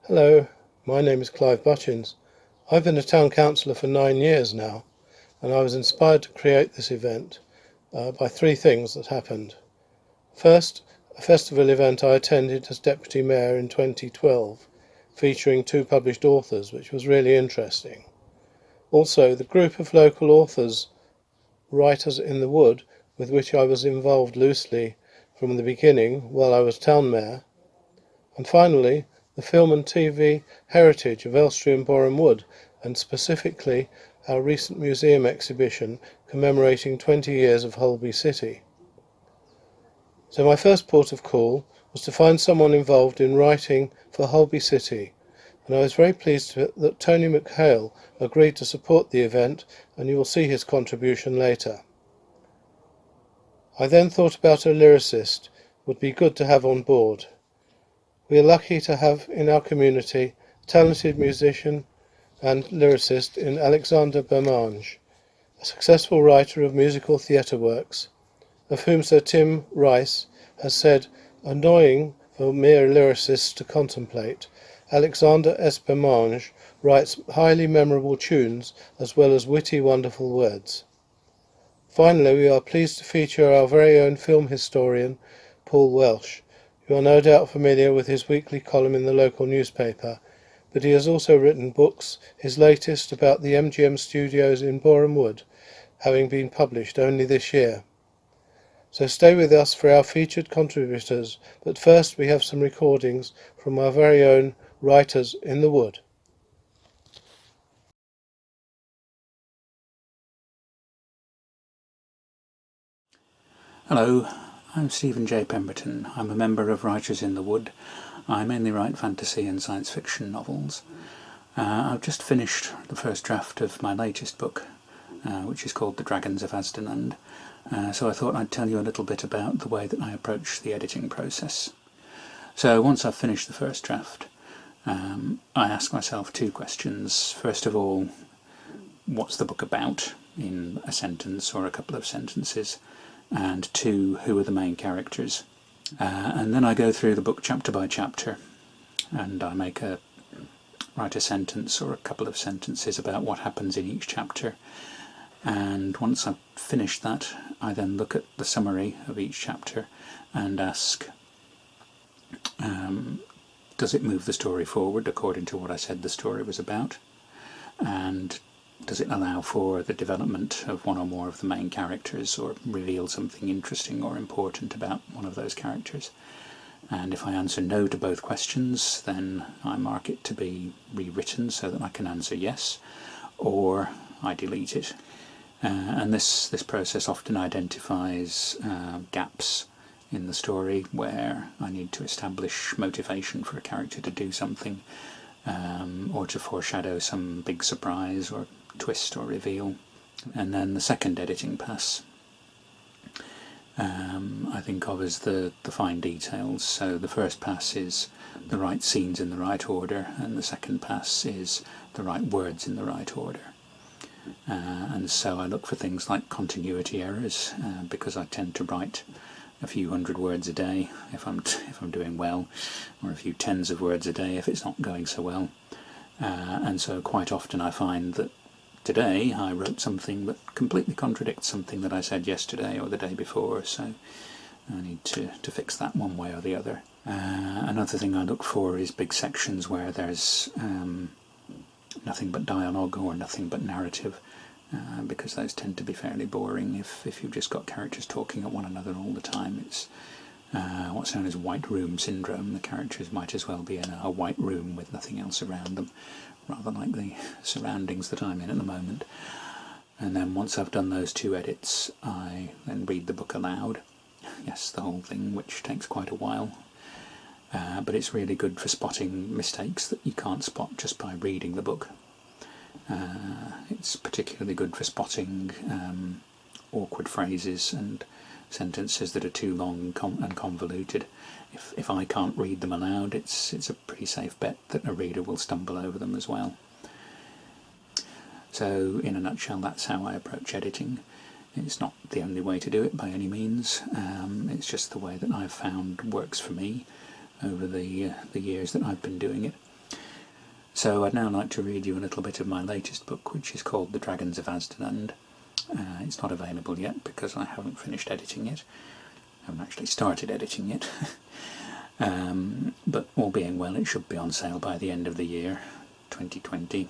Hello, my name is Clive Butchins. I've been a town councillor for 9 years now, and I was inspired to create this event by three things that happened. First, a festival event I attended as Deputy Mayor in 2012, featuring two published authors, which was really interesting. Also, the group of local authors, Writers in the Wood, with which I was involved loosely from the beginning while I was town mayor. And finally, the film and TV heritage of Elstree and Borehamwood, and specifically our recent museum exhibition commemorating 20 years of Holby City. So my first port of call was to find someone involved in writing for Holby City, and I was very pleased that Tony McHale agreed to support the event, and you will see his contribution later. I then thought about a lyricist would be good to have on board. We are lucky to have in our community a talented musician and lyricist in Alexander Bermange, a successful writer of musical theatre works, of whom Sir Tim Rice has said, annoying for mere lyricists to contemplate, Alexander S. Bermange writes highly memorable tunes as well as witty, wonderful words. Finally, we are pleased to feature our very own film historian, Paul Welsh. You are no doubt familiar with his weekly column in the local newspaper, but he has also written books, his latest about the MGM studios in Borehamwood, having been published only this year. So stay with us for our featured contributors, but first we have some recordings from our very own Writers in the Wood. Hello, I'm Stephen J. Pemberton. I'm a member of Writers in the Wood. I mainly write fantasy and science fiction novels. I've just finished the first draft of my latest book, which is called The Dragons of Asdenland. So I thought I'd tell you a little bit about the way that I approach the editing process. So once I've finished the first draft, I ask myself two questions. First of all, what's the book about, in a sentence or a couple of sentences? And two, who are the main characters? And then I go through the book chapter by chapter, and I write a sentence or a couple of sentences about what happens in each chapter. And once I've finished that, I then look at the summary of each chapter and ask, does it move the story forward according to what I said the story was about? And does it allow for the development of one or more of the main characters, or reveal something interesting or important about one of those characters? And if I answer no to both questions, then I mark it to be rewritten so that I can answer yes, or I delete it. And this process often identifies gaps in the story where I need to establish motivation for a character to do something, or to foreshadow some big surprise or twist or reveal. And then the second editing pass I think of as the fine details. So the first pass is the right scenes in the right order, and the second pass is the right words in the right order. And so I look for things like continuity errors, because I tend to write a few hundred words a day if I'm doing well, or a few tens of words a day if it's not going so well. And so quite often I find that today I wrote something that completely contradicts something that I said yesterday or the day before, so I need to fix that one way or the other. Another thing I look for is big sections where there's nothing but dialogue or nothing but narrative, because those tend to be fairly boring if you've just got characters talking at one another all the time. It's what's known as white room syndrome. The characters might as well be in a white room with nothing else around them, rather like the surroundings that I'm in at the moment. And then once I've done those two edits, I then read the book aloud. Yes, the whole thing, which takes quite a while. But it's really good for spotting mistakes that you can't spot just by reading the book. It's particularly good for spotting awkward phrases and sentences that are too long and convoluted. If I can't read them aloud, it's a pretty safe bet that a reader will stumble over them as well. So in a nutshell, that's how I approach editing. It's not the only way to do it by any means. It's just the way that I've found works for me over the years that I've been doing it. So I'd now like to read you a little bit of my latest book, which is called The Dragons of Asdunand. It's not available yet because I haven't finished editing it. I haven't actually started editing it. But all being well, it should be on sale by the end of the year, 2020.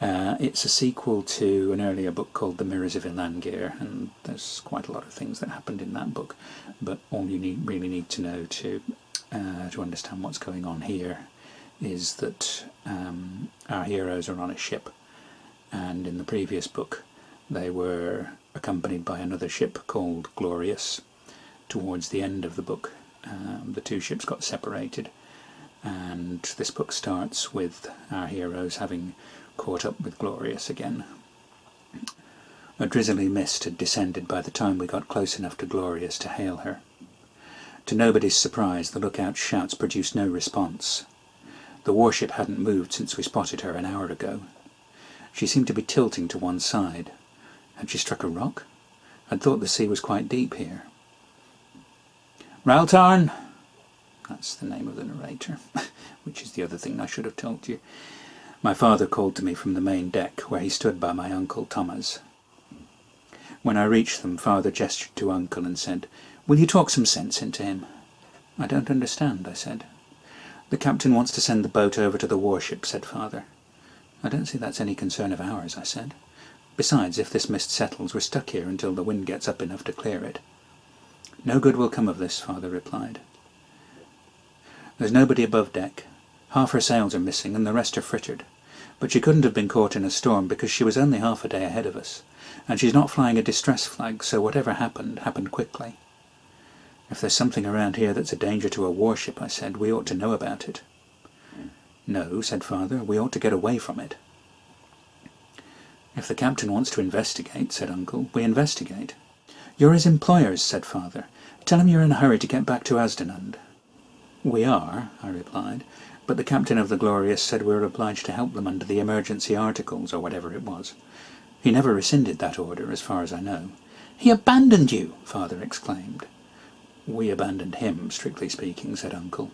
It's a sequel to an earlier book called The Mirrors of Ilangir, and there's quite a lot of things that happened in that book, but all you really need to know to understand what's going on here is that our heroes are on a ship, and in the previous book they were accompanied by another ship called Glorious. Towards the end of the book, the two ships got separated, and this book starts with our heroes having caught up with Glorious again. A drizzly mist had descended by the time we got close enough to Glorious to hail her. To nobody's surprise, the lookout's shouts produced no response. The warship hadn't moved since we spotted her an hour ago. She seemed to be tilting to one side. Had she struck a rock? I'd thought the sea was quite deep here. Raltarn! That's the name of the narrator, which is the other thing I should have told you. My father called to me from the main deck, where he stood by my uncle Thomas. When I reached them, Father gestured to Uncle and said, "Will you talk some sense into him?" "I don't understand," I said. "The captain wants to send the boat over to the warship," said Father. "I don't see that's any concern of ours," I said. "Besides, if this mist settles, we're stuck here until the wind gets up enough to clear it." "No good will come of this," Father replied. "There's nobody above deck. Half her sails are missing and the rest are frittered. But she couldn't have been caught in a storm because she was only half a day ahead of us, and she's not flying a distress flag, so whatever happened quickly. If there's something around here that's a danger to a warship," I said, "we ought to know about it." "No," said Father, "we ought to get away from it." "If the captain wants to investigate," said Uncle, "we investigate." "You're his employers," said Father. "Tell him you're in a hurry to get back to Asdunand." "We are," I replied, "but the captain of the Glorious said we were obliged to help them under the emergency articles, or whatever it was. He never rescinded that order, as far as I know." "He abandoned you!" Father exclaimed. "We abandoned him, strictly speaking," said Uncle.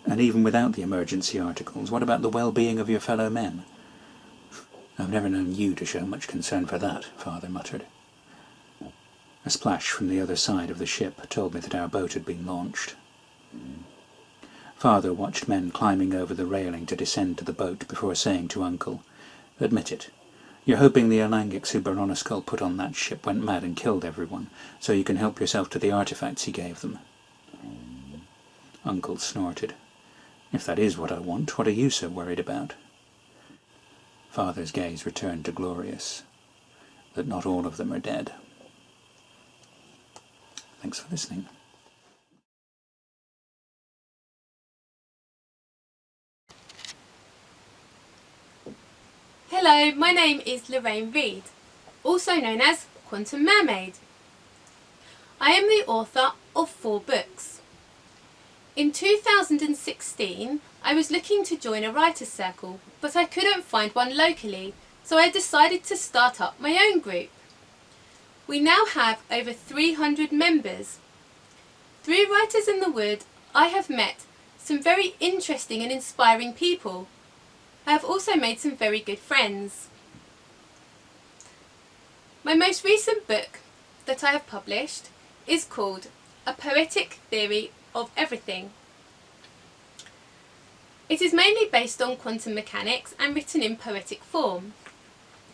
"And even without the emergency articles, what about the well-being of your fellow men?" "I've never known you to show much concern for that," Father muttered. A splash from the other side of the ship told me that our boat had been launched. Father watched men climbing over the railing to descend to the boat before saying to Uncle, "Admit it. You're hoping the Elangics who Baronoskull put on that ship went mad and killed everyone, so you can help yourself to the artifacts he gave them." Uncle snorted. "If that is what I want, what are you so worried about?" Father's gaze returned to Glorious. "That not all of them are dead." Thanks for listening. Hello, my name is Lorraine Reed, also known as Quantum Mermaid. I am the author of 4 books. In 2016, I was looking to join a writer's circle, but I couldn't find one locally, so I decided to start up my own group. We now have over 300 members. Through Writers in the Wood, I have met some very interesting and inspiring people. I have also made some very good friends. My most recent book that I have published is called A Poetic Theory of Everything. It is mainly based on quantum mechanics and written in poetic form.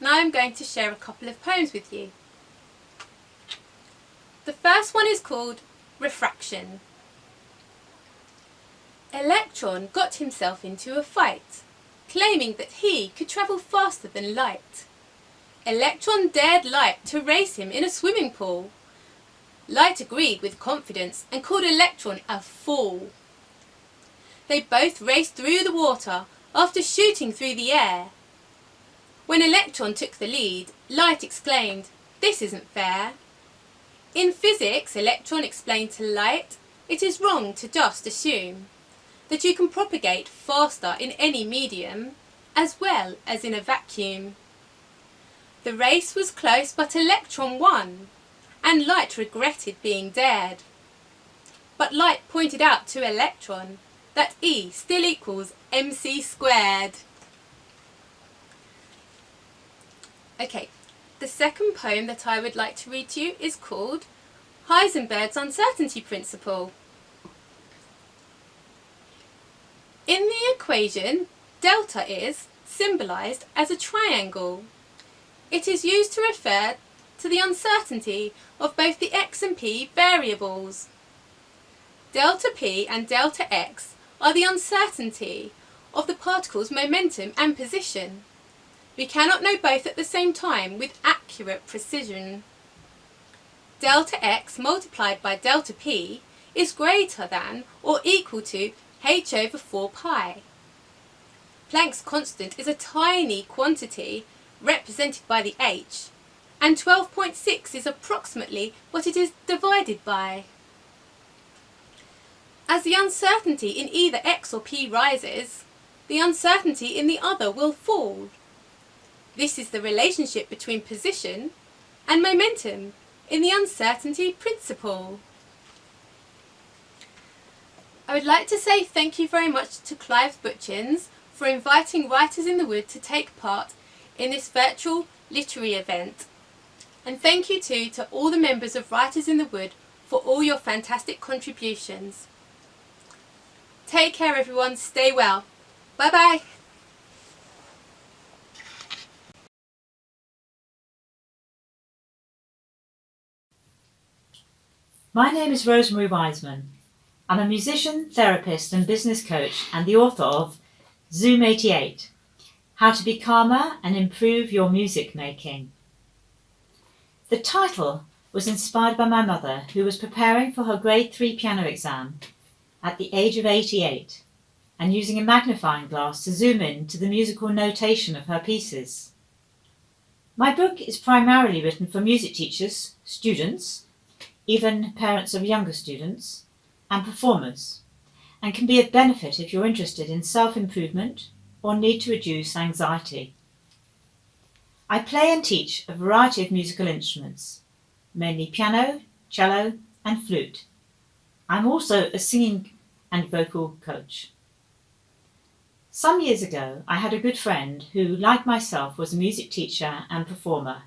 Now I'm going to share a couple of poems with you. The first one is called Refraction. Electron got himself into a fight, claiming that he could travel faster than light. Electron dared Light to race him in a swimming pool. Light agreed with confidence and called Electron a fool. They both raced through the water after shooting through the air. When Electron took the lead, Light exclaimed, "This isn't fair." In physics, Electron explained to Light, it is wrong to just assume that you can propagate faster in any medium, as well as in a vacuum. The race was close, but Electron won, and Light regretted being dared. But Light pointed out to Electron, that E still equals mc squared. Okay, the second poem that I would like to read to you is called Heisenberg's Uncertainty Principle. In the equation, delta is symbolised as a triangle. It is used to refer to the uncertainty of both the x and p variables. Delta p and delta x are the uncertainty of the particle's momentum and position. We cannot know both at the same time with accurate precision. Delta x multiplied by delta p is greater than or equal to h over 4 pi. Planck's constant is a tiny quantity represented by the h, and 12.6 is approximately what it is divided by. As the uncertainty in either x or p rises, the uncertainty in the other will fall. This is the relationship between position and momentum in the uncertainty principle. I would like to say thank you very much to Clive Butchins for inviting Writers in the Wood to take part in this virtual literary event. And thank you too to all the members of Writers in the Wood for all your fantastic contributions. Take care everyone, stay well. Bye bye. My name is Rosemary Wiseman. I'm a musician, therapist and business coach and the author of Zoom 88, How to Be Calmer and Improve Your Music Making. The title was inspired by my mother, who was preparing for her grade 3 piano exam at the age of 88 and using a magnifying glass to zoom in to the musical notation of her pieces. My book is primarily written for music teachers, students, even parents of younger students, and performers, and can be of benefit if you're interested in self-improvement or need to reduce anxiety. I play and teach a variety of musical instruments, mainly piano, cello, and flute. I'm also a singing and vocal coach. Some years ago, I had a good friend who, like myself, was a music teacher and performer.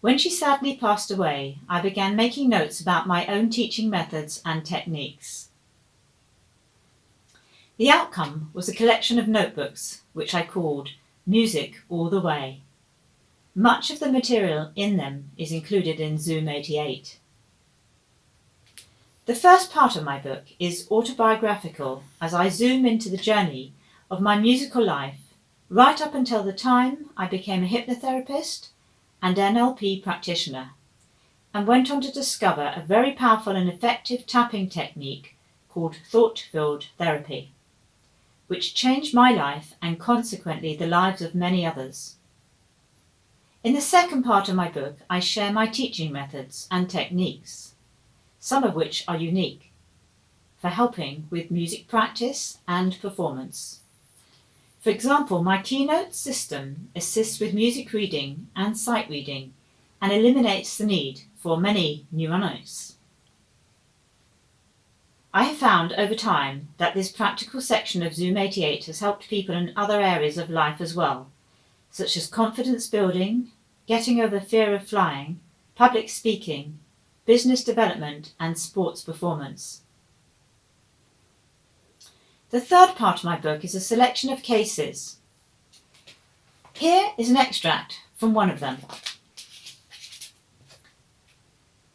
When she sadly passed away, I began making notes about my own teaching methods and techniques. The outcome was a collection of notebooks, which I called Music All the Way. Much of the material in them is included in Zoom 88. The first part of my book is autobiographical as I zoom into the journey of my musical life right up until the time I became a hypnotherapist and NLP practitioner, and went on to discover a very powerful and effective tapping technique called thought-filled therapy, which changed my life and consequently the lives of many others. In the second part of my book, I share my teaching methods and techniques, some of which are unique, for helping with music practice and performance. For example, my keynote system assists with music reading and sight reading and eliminates the need for many mnemonics. I have found over time that this practical section of Zoom 88 has helped people in other areas of life as well, such as confidence building, getting over fear of flying, public speaking, business development and sports performance. The third part of my book is a selection of cases. Here is an extract from one of them.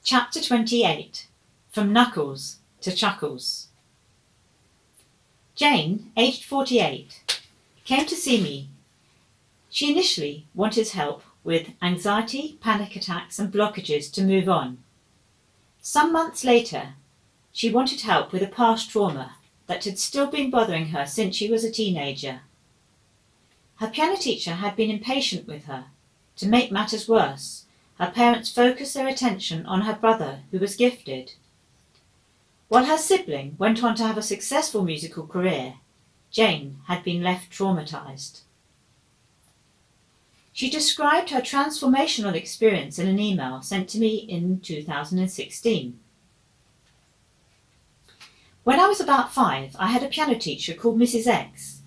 Chapter 28, From Knuckles to Chuckles. Jane, aged 48, came to see me. She initially wanted help with anxiety, panic attacks and blockages to move on. Some months later, she wanted help with a past trauma that had still been bothering her since she was a teenager. Her piano teacher had been impatient with her. To make matters worse, her parents focused their attention on her brother, who was gifted. While her sibling went on to have a successful musical career, Jane had been left traumatized. She described her transformational experience in an email sent to me in 2016. When I was about 5, I had a piano teacher called Mrs. X.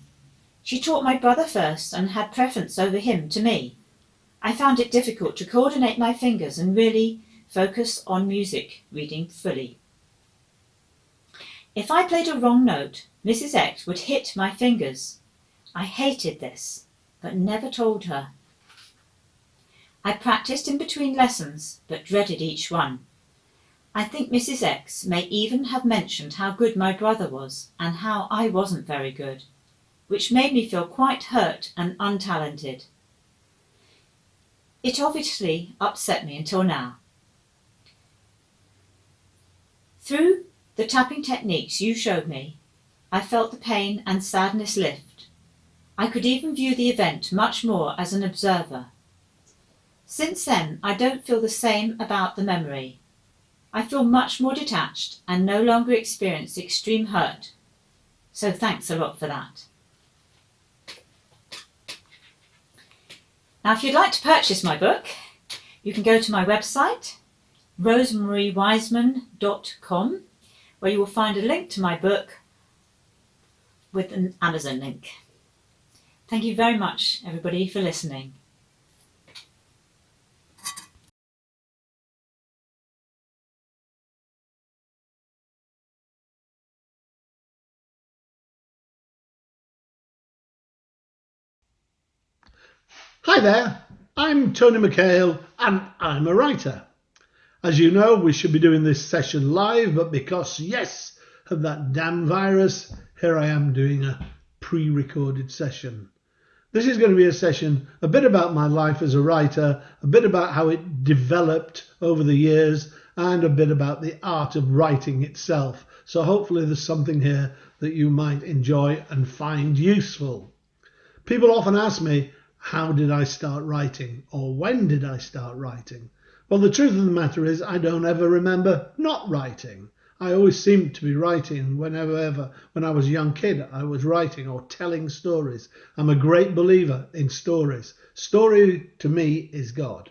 She taught my brother first and had preference over him to me. I found it difficult to coordinate my fingers and really focus on music reading fully. If I played a wrong note, Mrs. X would hit my fingers. I hated this, but never told her. I practiced in between lessons, but dreaded each one. I think Mrs. X may even have mentioned how good my brother was and how I wasn't very good, which made me feel quite hurt and untalented. It obviously upset me until now. Through the tapping techniques you showed me, I felt the pain and sadness lift. I could even view the event much more as an observer. Since then, I don't feel the same about the memory. I feel much more detached and no longer experience extreme hurt. So thanks a lot for that. Now, if you'd like to purchase my book, you can go to my website, rosemariewiseman.com, where you will find a link to my book with an Amazon link. Thank you very much, everybody, for listening. Hi there, I'm Tony McHale and I'm a writer. As you know, we should be doing this session live, but because, yes, of that damn virus, here I am doing a pre-recorded session. This is going to be a session a bit about my life as a writer, a bit about how it developed over the years, and a bit about the art of writing itself. So hopefully there's something here that you might enjoy and find useful. People often ask me, how did I start writing, or when did I start writing? Well, the truth of the matter is I don't ever remember not writing. I always seemed to be writing when I was a young kid. I was writing or telling stories. I'm a great believer in stories. Story to me is God.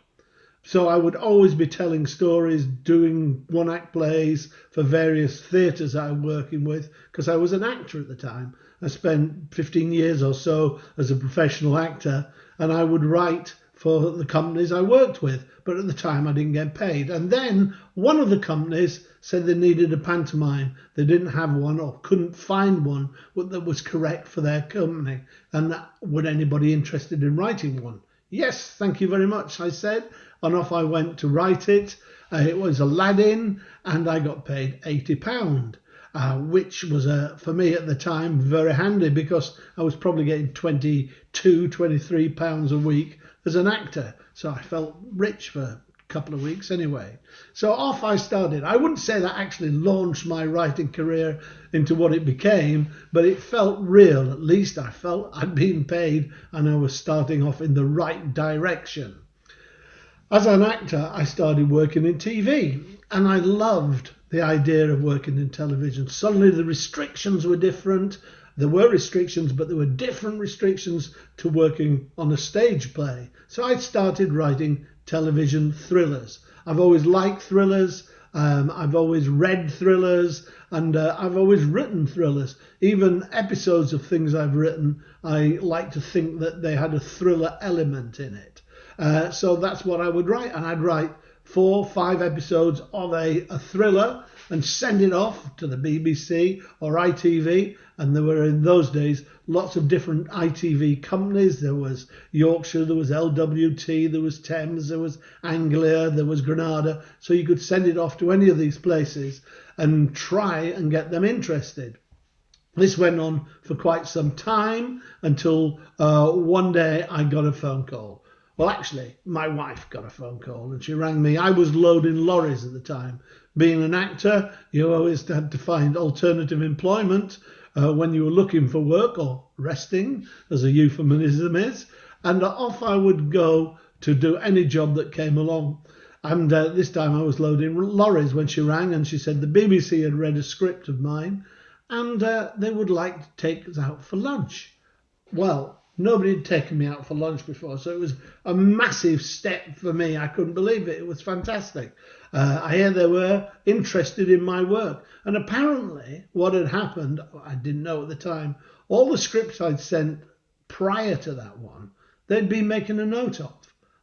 So I would always be telling stories, doing one-act plays for various theatres I was working with, because I was an actor at the time. I spent 15 years or so as a professional actor, and I would write for the companies I worked with, but at the time I didn't get paid. And then one of the companies said they needed a pantomime. They didn't have one or couldn't find one that was correct for their company. And would anybody interested in writing one? Yes, thank you very much, I said. And off I went to write it. It was Aladdin, and I got paid £80. Which was, for me at the time, very handy, because I was probably getting £22, £23 a week as an actor. So I felt rich for a couple of weeks anyway. So off I started. I wouldn't say that actually launched my writing career into what it became, but it felt real. At least I felt I'd been paid and I was starting off in the right direction. As an actor, I started working in TV, and I loved the idea of working in television. Suddenly the restrictions were different. There were restrictions, but there were different restrictions to working on a stage play. So I started writing television thrillers. I've always liked thrillers. I've always read thrillers, and I've always written thrillers. Even episodes of things I've written, I like to think that they had a thriller element in it. So that's what I would write, and I'd write 4 or 5 episodes of a thriller and send it off to the BBC or ITV. And there were, in those days, lots of different ITV companies. There was Yorkshire, there was LWT, there was Thames, there was Anglia, there was Granada. So you could send it off to any of these places and try and get them interested. This went on for quite some time until one day I got a phone call. Well, actually, my wife got a phone call and she rang me. I was loading lorries at the time. Being an actor, you always had to find alternative employment when you were looking for work, or resting, as a euphemism is. And off I would go to do any job that came along. And this time I was loading lorries when she rang, and she said the BBC had read a script of mine and they would like to take us out for lunch. Well, Nobody had taken me out for lunch before, so it was a massive step for me. I couldn't believe it. It was fantastic. I hear they were interested in my work. And apparently what had happened, I didn't know at the time, all the scripts I'd sent prior to that one, they'd been making a note of.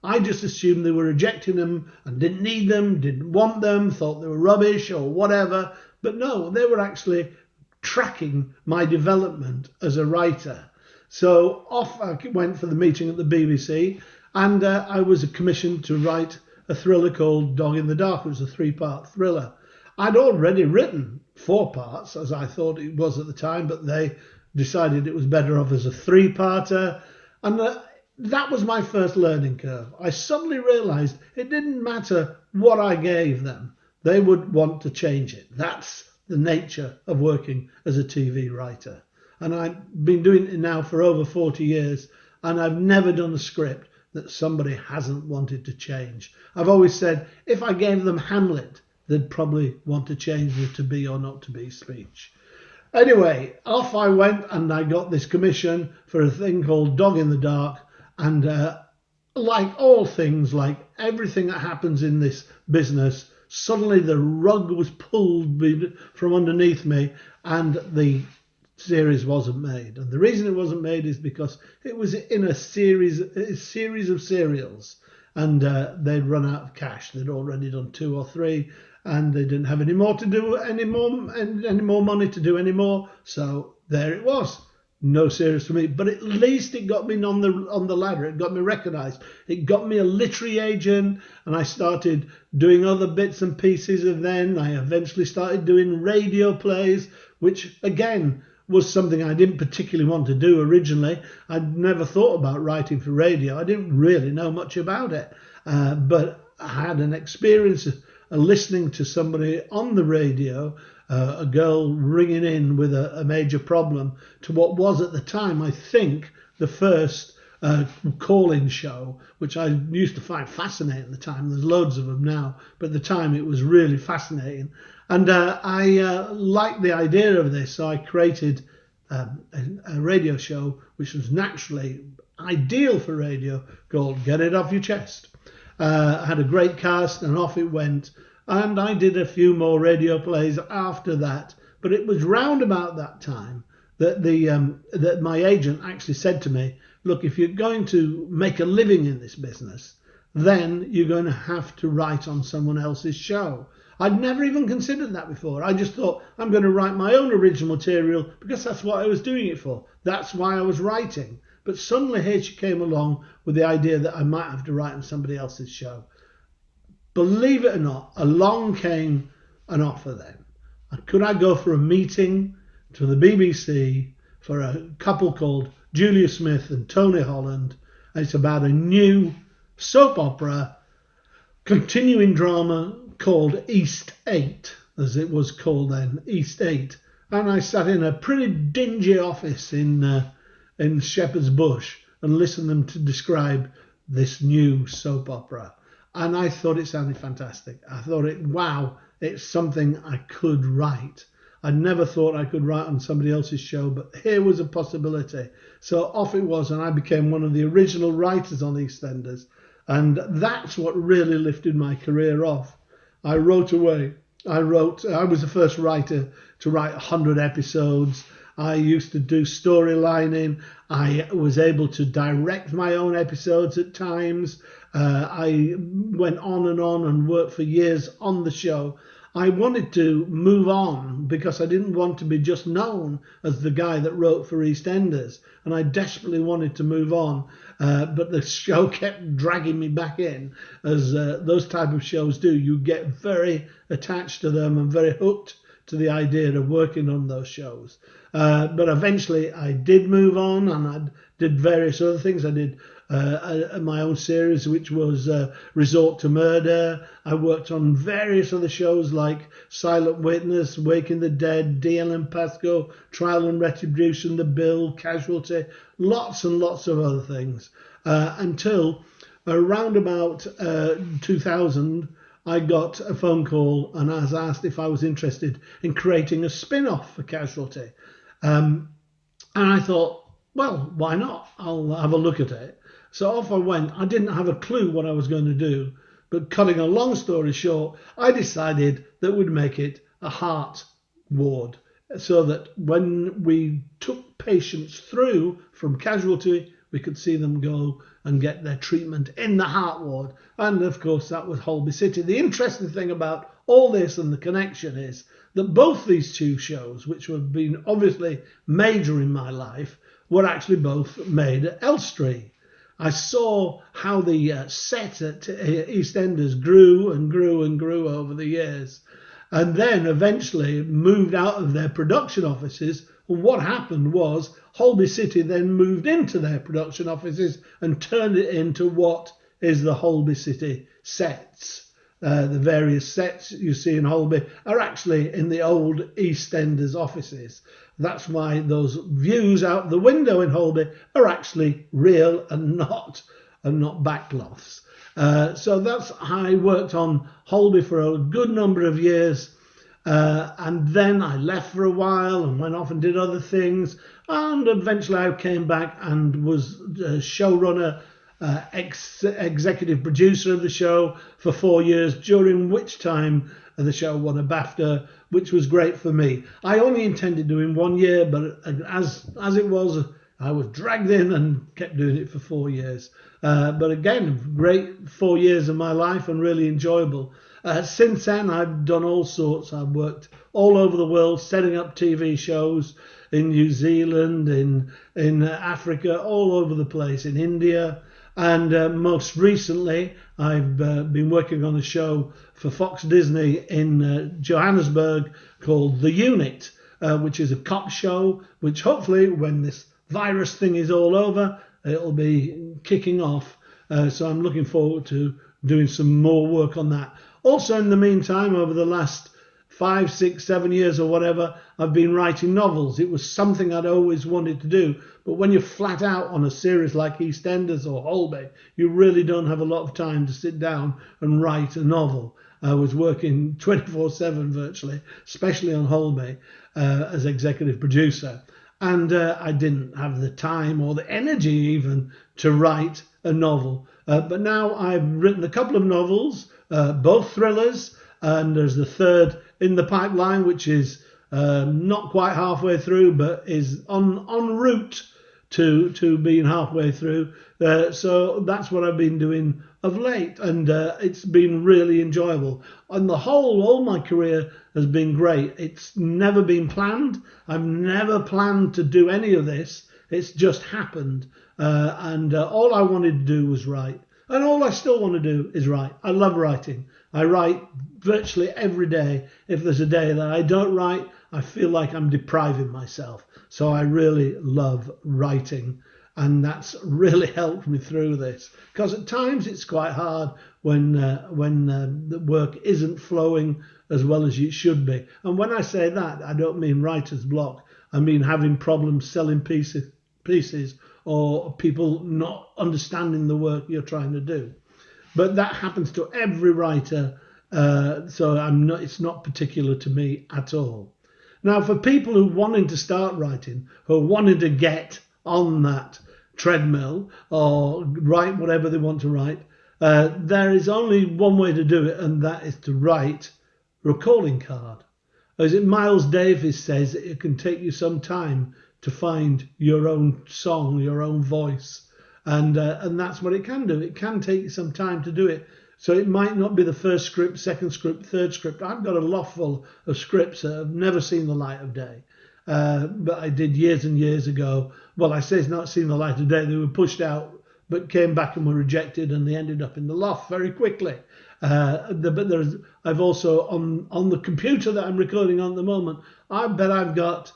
I just assumed they were rejecting them and didn't need them, didn't want them, thought they were rubbish or whatever. But no, they were actually tracking my development as a writer. So off I went for the meeting at the BBC, and I was commissioned to write a thriller called Dog in the Dark. It was a 3-part thriller. I'd already written 4 parts, as I thought it was at the time, but they decided it was better off as a 3-parter. And that was my first learning curve. I suddenly realised it didn't matter what I gave them. They would want to change it. That's the nature of working as a TV writer. And I've been doing it now for over 40 years, and I've never done a script that somebody hasn't wanted to change. I've always said, if I gave them Hamlet, they'd probably want to change the to be or not to be speech. Anyway, off I went, and I got this commission for a thing called Dog in the Dark. And like all things, like everything that happens in this business, suddenly the rug was pulled from underneath me, and the series wasn't made. And the reason it wasn't made is because it was in a series of serials, and they'd run out of cash. They'd already done 2 or 3, and they didn't have any more money to do any more. So there it was. No series for me, but at least it got me on the ladder. It got me recognised. It got me a literary agent, and I started doing other bits and pieces. And then I eventually started doing radio plays, which again was something I didn't particularly want to do originally. I'd never thought about writing for radio. I didn't really know much about it, but I had an experience of listening to somebody on the radio, a girl ringing in with a major problem to what was at the time, I think, the first call-in show, which I used to find fascinating at the time. There's loads of them now, but at the time it was really fascinating. And I liked the idea of this, so I created a radio show which was naturally ideal for radio, called Get It Off Your Chest. I had a great cast, and off it went. And I did a few more radio plays after that. But it was round about that time that that my agent actually said to me, look, if you're going to make a living in this business, then you're going to have to write on someone else's show. I'd never even considered that before. I just thought, I'm going to write my own original material because that's what I was doing it for. That's why I was writing. But suddenly here she came along with the idea that I might have to write on somebody else's show. Believe it or not, along came an offer then. And could I go for a meeting to the BBC for a couple called Julia Smith and Tony Holland? And it's about a new soap opera, continuing drama called East 8, as it was called then, East 8. And I sat in a pretty dingy office in Shepherd's Bush and listened them to describe this new soap opera. And I thought it sounded fantastic. I thought, wow, it's something I could write. I never thought I could write on somebody else's show, but here was a possibility. So off it was, and I became one of the original writers on EastEnders. And that's what really lifted my career off. I wrote away. I was the first writer to write 100 episodes. I used to do storylining. I was able to direct my own episodes at times. I went on and worked for years on the show. I wanted to move on because I didn't want to be just known as the guy that wrote for EastEnders, and I desperately wanted to move on, but the show kept dragging me back in, as those type of shows do. You get very attached to them and very hooked to the idea of working on those shows. But eventually I did move on, and I did various other things. I did my own series, which was Resort to Murder. I worked on various other shows like Silent Witness, Waking the Dead, DL and Pasco, Trial and Retribution, The Bill, Casualty, lots and lots of other things. Until around about 2000, I got a phone call and I was asked if I was interested in creating a spin-off for Casualty. And I thought, well, why not? I'll have a look at it. So off I went. I didn't have a clue what I was going to do, but cutting a long story short, I decided that we'd make it a heart ward, so that when we took patients through from casualty, we could see them go and get their treatment in the heart ward. And of course, that was Holby City. The interesting thing about all this and the connection is that both these two shows, which have been obviously major in my life, were actually both made at Elstree. I saw how the set at EastEnders grew and grew and grew over the years, and then eventually moved out of their production offices. And what happened was Holby City then moved into their production offices and turned it into what is the Holby City sets. The various sets you see in Holby are actually in the old EastEnders offices. That's why those views out the window in Holby are actually real and not backcloths. So that's how I worked on Holby for a good number of years. And then I left for a while and went off and did other things. And eventually I came back and was showrunner, executive producer of the show for 4 years, during which time the show won a BAFTA, which was great for me. I only intended doing 1 year, but as it was, I was dragged in and kept doing it for 4 years. But again, great 4 years of my life and really enjoyable. Since then, I've done all sorts. I've worked all over the world, setting up TV shows in New Zealand, in Africa, all over the place, in India. And most recently, I've been working on a show for Fox Disney in Johannesburg called The Unit, which is a cop show, which hopefully, when this virus thing is all over, it'll be kicking off. So I'm looking forward to doing some more work on that. Also, in the meantime, over the last 5, 6, 7 years or whatever, I've been writing novels. It was something I'd always wanted to do. But when you're flat out on a series like EastEnders or Holby, you really don't have a lot of time to sit down and write a novel. I was working 24/7 virtually, especially on Holby, as executive producer. And I didn't have the time or the energy even to write a novel. But now I've written a couple of novels, both thrillers, and there's the third in the pipeline, which is not quite halfway through, but is en route to being halfway through. So that's what I've been doing of late, and it's been really enjoyable. On the whole, all my career has been great. It's never been planned. I've never planned to do any of this. It's just happened, and all I wanted to do was write. And all I still want to do is write. I love writing. I write virtually every day. If there's a day that I don't write, I feel like I'm depriving myself. So I really love writing. And that's really helped me through this. Because at times it's quite hard when the work isn't flowing as well as it should be. And when I say that, I don't mean writer's block. I mean having problems selling pieces or people not understanding the work you're trying to do. But that happens to every writer, so it's not particular to me at all. Now, for people who are wanting to start writing, who are wanting to get on that treadmill or write whatever they want to write, there is only one way to do it, and that is to write a calling card. As Miles Davis says, it can take you some time to find your own song, your own voice. And that's what it can do. It can take you some time to do it. So it might not be the first script, second script, third script. I've got a loft full of scripts that have never seen the light of day. But I did years and years ago. Well, I say it's not seen the light of day. They were pushed out, but came back and were rejected, and they ended up in the loft very quickly. But I've also, on the computer that I'm recording on at the moment, I bet I've got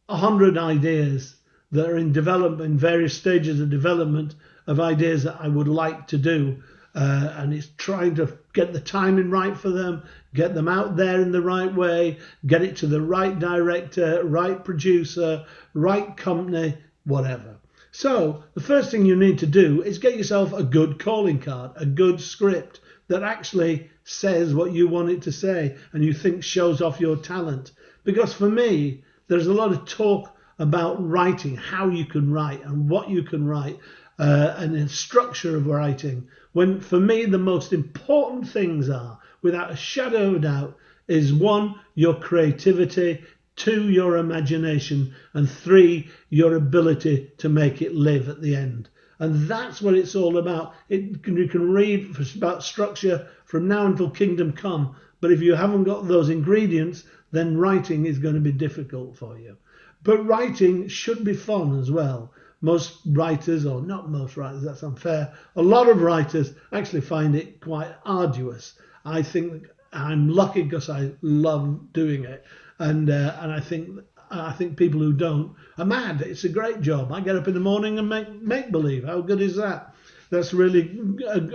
100 ideas that are in development, in various stages of development of ideas that I would like to do. And it's trying to get the timing right for them, get them out there in the right way, get it to the right director, right producer, right company, whatever. So the first thing you need to do is get yourself a good calling card, a good script that actually says what you want it to say and you think shows off your talent. Because for me, there's a lot of talk about writing, how you can write and what you can write, and the structure of writing. When for me the most important things are, without a shadow of a doubt, is 1, your creativity, 2, your imagination, and 3, your ability to make it live at the end. And that's what it's all about. You can read about structure from now until kingdom come, but if you haven't got those ingredients, then writing is going to be difficult for you. But writing should be fun as well. Most writers, or not most writers, that's unfair, a lot of writers actually find it quite arduous. I think I'm lucky because I love doing it, and I think people who don't are mad. It's a great job. I get up in the morning and make believe. How good is that? That's really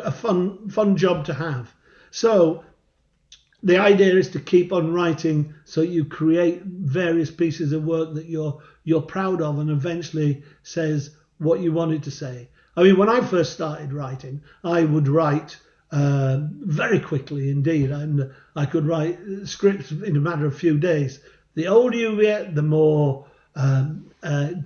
a fun job to have. So the idea is to keep on writing so you create various pieces of work that you're proud of and eventually says what you wanted to say. I mean, when I first started writing, I would write very quickly indeed, and I could write scripts in a matter of few days. The older you get, the more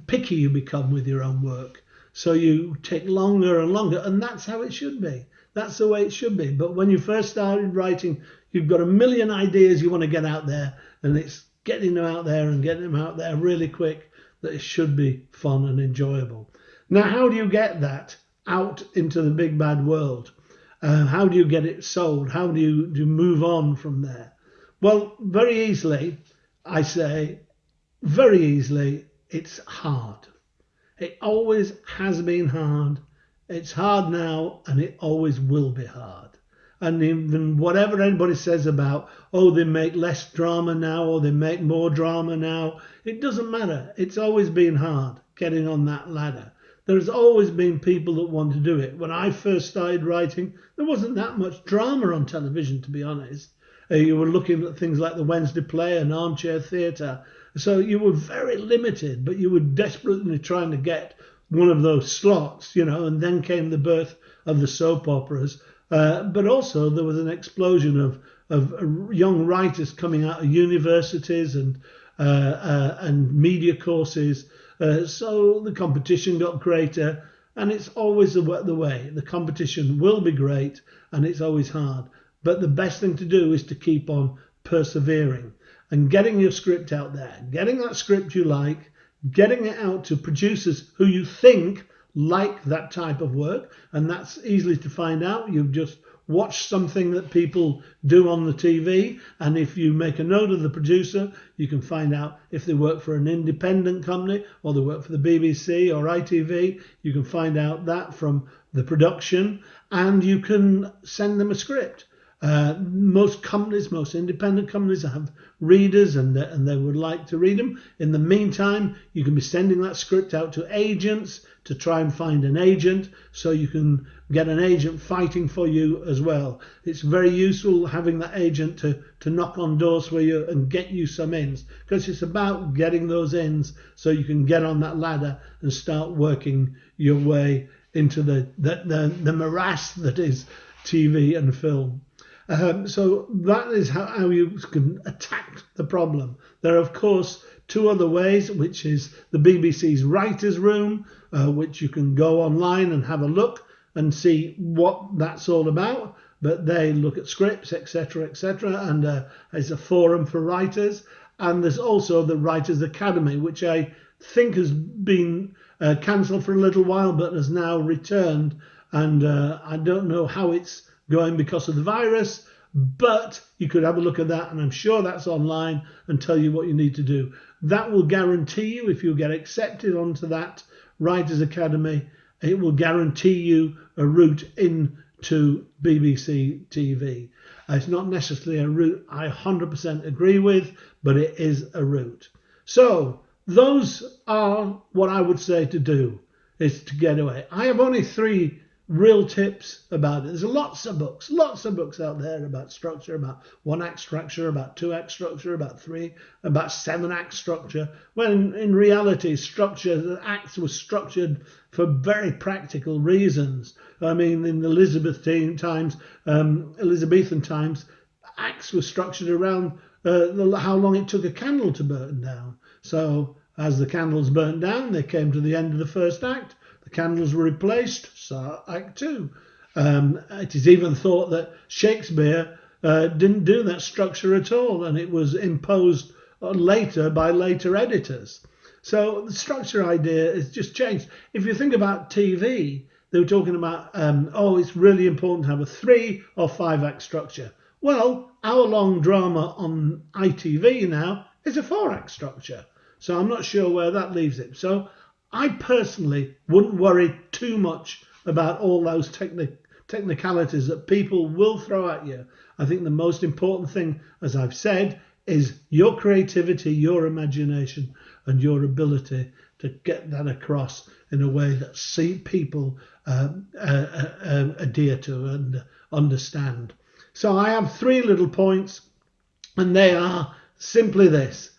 picky you become with your own work. So you take longer and longer, and that's how it should be. That's the way it should be. But when you first started writing, you've got a million ideas you want to get out there, and it's getting them out there and getting them out there really quick that it should be fun and enjoyable. Now, how do you get that out into the big bad world? How do you get it sold? How do you move on from there? Well, very easily, I say, very easily, it's hard. It always has been hard. It's hard now, and it always will be hard. And even whatever anybody says about, oh, they make less drama now or they make more drama now, it doesn't matter. It's always been hard getting on that ladder. There's always been people that want to do it. When I first started writing, there wasn't that much drama on television, to be honest. You were looking at things like the Wednesday play and armchair theatre. So you were very limited, but you were desperately trying to get one of those slots, and then came the birth of the soap operas. But also there was an explosion of young writers coming out of universities and media courses. So the competition got greater, and it's always the way. The competition will be great, and it's always hard. But the best thing to do is to keep on persevering and getting your script out there, getting that script you like, getting it out to producers who you think like that type of work. And that's easily to find out. You've just watched something that people do on the TV, and if you make a note of the producer, you can find out if they work for an independent company or they work for the BBC or ITV. You can find out that from the production, and you can send them a script. Most independent companies have readers, and they would like to read them. In the meantime, you can be sending that script out to agents to try and find an agent, so you can get an agent fighting for you as well. It's very useful having that agent to knock on doors for you and get you some ins, because it's about getting those ins so you can get on that ladder and start working your way into the morass that is TV and film. So that is how you can attack the problem. There are, of course, two other ways, which is the BBC's Writers' Room, which you can go online and have a look and see what that's all about. But they look at scripts, etc., and it's a forum for writers. And there's also the Writers' Academy, which I think has been cancelled for a little while, but has now returned. And I don't know how it's going because of the virus, but you could have a look at that, and I'm sure that's online and tell you what you need to do. That will guarantee you, if you get accepted onto that Writers' Academy, it will guarantee you a route into BBC TV. It's not necessarily a route I 100% agree with, but it is a route. So those are what I would say to do, is to get away. I have only 3 real tips about it. There's lots of books out there about structure, about 1-act structure, about 2-act structure, about 7-act structure, when in reality structure, the acts were structured for very practical reasons. I mean, in the Elizabethan times, acts were structured around how long it took a candle to burn down. So As the candles burnt down, they came to the end of the first act. The candles were replaced, so Act 2. It is even thought that Shakespeare didn't do that structure at all, and it was imposed later by later editors. So the structure idea has just changed. If you think about TV, they were talking about, it's really important to have a 3 or 5 act structure. Well, hour-long drama on ITV now is a 4-act structure. So I'm not sure where that leaves it. So I personally wouldn't worry too much about all those technicalities that people will throw at you. I think the most important thing, as I've said, is your creativity, your imagination, and your ability to get that across in a way that people adhere to and understand. So I have 3 little points, and they are simply this.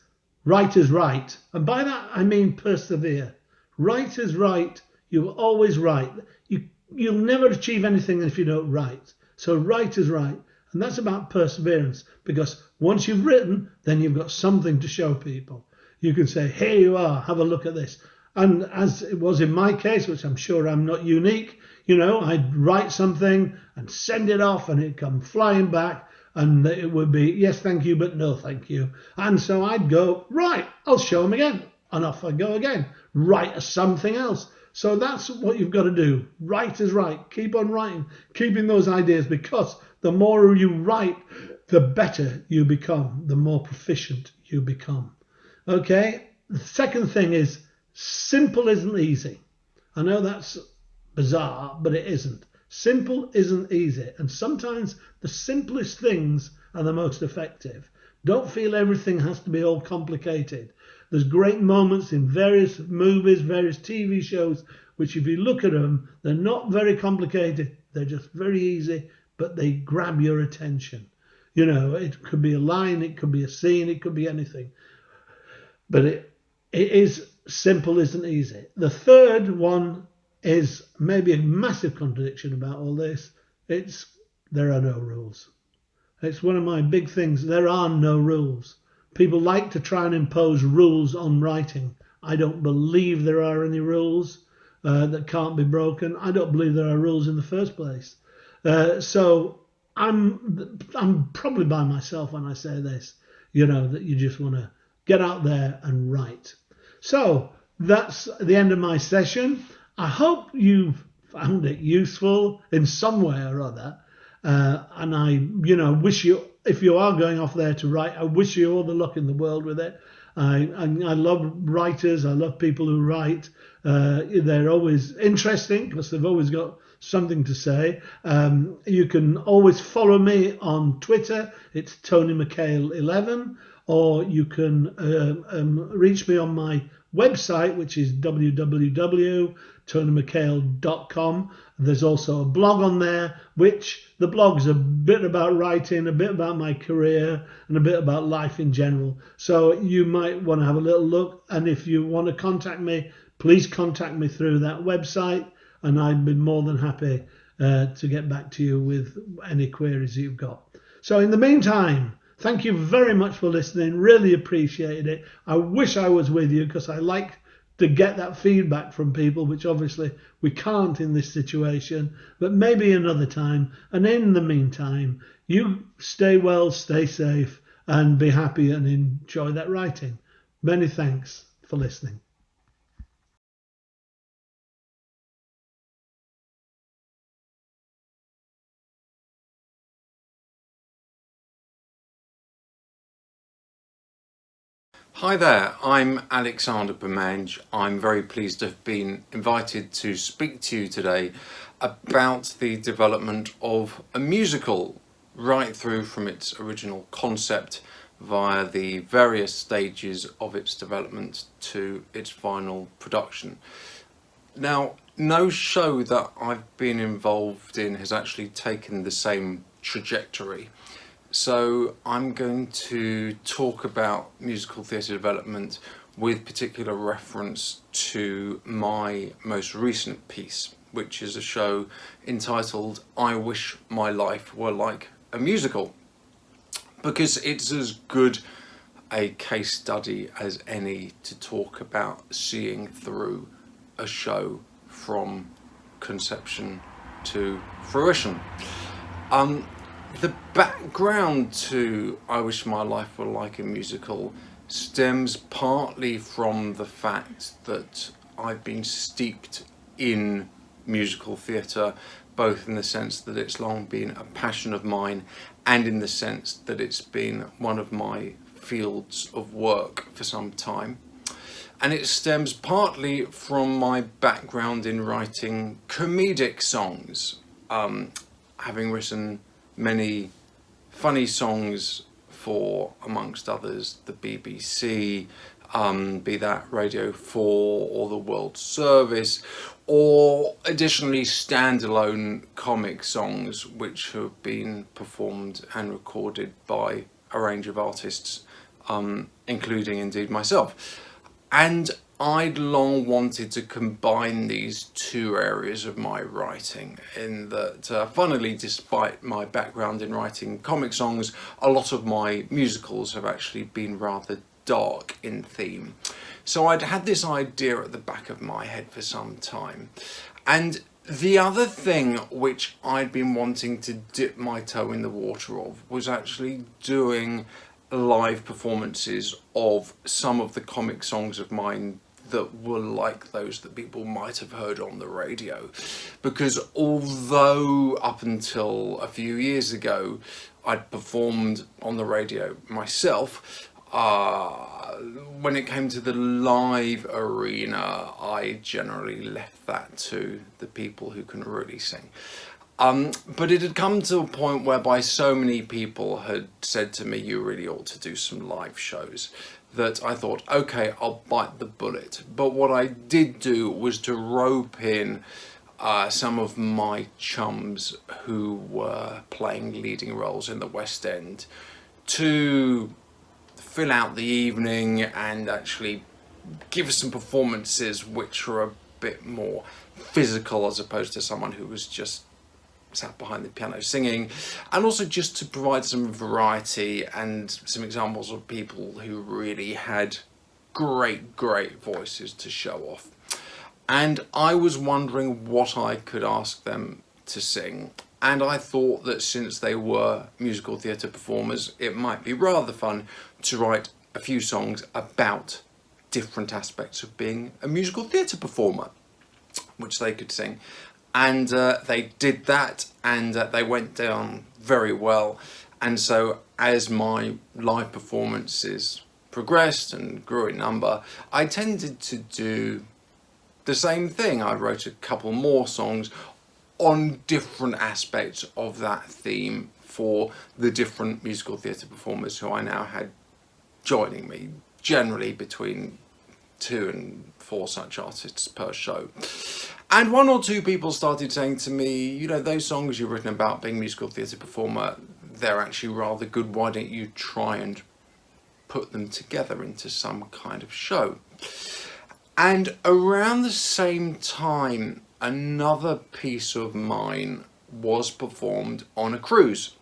Right is right. And by that, I mean persevere. Right is right. You will always write. You'll never achieve anything if you don't write. So right is right. And that's about perseverance, because once you've written, then you've got something to show people. You can say, here you are, have a look at this. And as it was in my case, which I'm sure I'm not unique, I'd write something and send it off and it'd come flying back. And it would be, yes, thank you, but no, thank you. And so I'd go, right, I'll show them again. And off I go again. Write something else. So that's what you've got to do. Write is right. Keep on writing, keeping those ideas, because the more you write, the better you become, the more proficient you become. Okay? The second thing is, simple isn't easy. I know that's bizarre, but it isn't. Simple isn't easy, and sometimes the simplest things are the most effective. Don't feel everything has to be all complicated. There's great moments in various movies, various TV shows, which if you look at them, they're not very complicated. They're just very easy, but they grab your attention. It could be a line, it could be a scene, it could be anything. But it is simple isn't easy. The third one is maybe a massive contradiction about all this. There are no rules. It's one of my big things. There are no rules. People like to try and impose rules on writing. I don't believe there are any rules that can't be broken. I don't believe there are rules in the first place. So I'm probably by myself when I say this, that you just want to get out there and write. So that's the end of my session. I hope you found it useful in some way or other. And I, wish you, if you are going off there to write, I wish you all the luck in the world with it. I love writers. I love people who write. They're always interesting because they've always got something to say. You can always follow me on Twitter. It's Tony McHale 11, or you can reach me on my website, which is www.tonymchale.com. There's also a blog on there, which the blog's a bit about writing, a bit about my career, and a bit about life in general. So you might want to have a little look. And if you want to contact me, please contact me through that website, and I'd be more than happy to get back to you with any queries you've got. So in the meantime, thank you very much for listening. Really appreciated it. I wish I was with you because I like to get that feedback from people, which obviously we can't in this situation, but maybe another time. And in the meantime, you stay well, stay safe, and be happy and enjoy that writing. Many thanks for listening. Hi there, I'm Alexander Bermange. I'm very pleased to have been invited to speak to you today about the development of a musical right through from its original concept via the various stages of its development to its final production. Now, no show that I've been involved in has actually taken the same trajectory. So I'm going to talk about musical theatre development with particular reference to my most recent piece, which is a show entitled I Wish My Life Were Like a Musical, because it's as good a case study as any to talk about seeing through a show from conception to fruition. The background to I Wish My Life Were Like a Musical stems partly from the fact that I've been steeped in musical theatre, both in the sense that it's long been a passion of mine and in the sense that it's been one of my fields of work for some time. And it stems partly from my background in writing comedic songs, having written many funny songs for, amongst others, the BBC, be that Radio 4 or the World Service, or additionally standalone comic songs which have been performed and recorded by a range of artists, including indeed myself. And I'd long wanted to combine these two areas of my writing, in that, funnily, despite my background in writing comic songs, a lot of my musicals have actually been rather dark in theme. So I'd had this idea at the back of my head for some time. And the other thing which I'd been wanting to dip my toe in the water of was actually doing live performances of some of the comic songs of mine that were like those that people might have heard on the radio. Because although up until a few years ago I'd performed on the radio myself, when it came to the live arena, I generally left that to the people who can really sing. But it had come to a point whereby so many people had said to me, you really ought to do some live shows, that I thought, okay, I'll bite the bullet. But what I did do was to rope in some of my chums who were playing leading roles in the West End to fill out the evening and actually give some performances which were a bit more physical, as opposed to someone who was just sat behind the piano singing, and also just to provide some variety and some examples of people who really had great voices to show off. And I was wondering what I could ask them to sing, and I thought that since they were musical theatre performers, it might be rather fun to write a few songs about different aspects of being a musical theatre performer, which they could sing. And they did that, and they went down very well. And so as my live performances progressed and grew in number, I tended to do the same thing. I wrote a couple more songs on different aspects of that theme for the different musical theatre performers who I now had joining me, generally between 2 and 4 such artists per show. And 1 or 2 people started saying to me, you know, those songs you've written about being a musical theatre performer, they're actually rather good. Why don't you try and put them together into some kind of show? And around the same time, another piece of mine was performed on a cruise.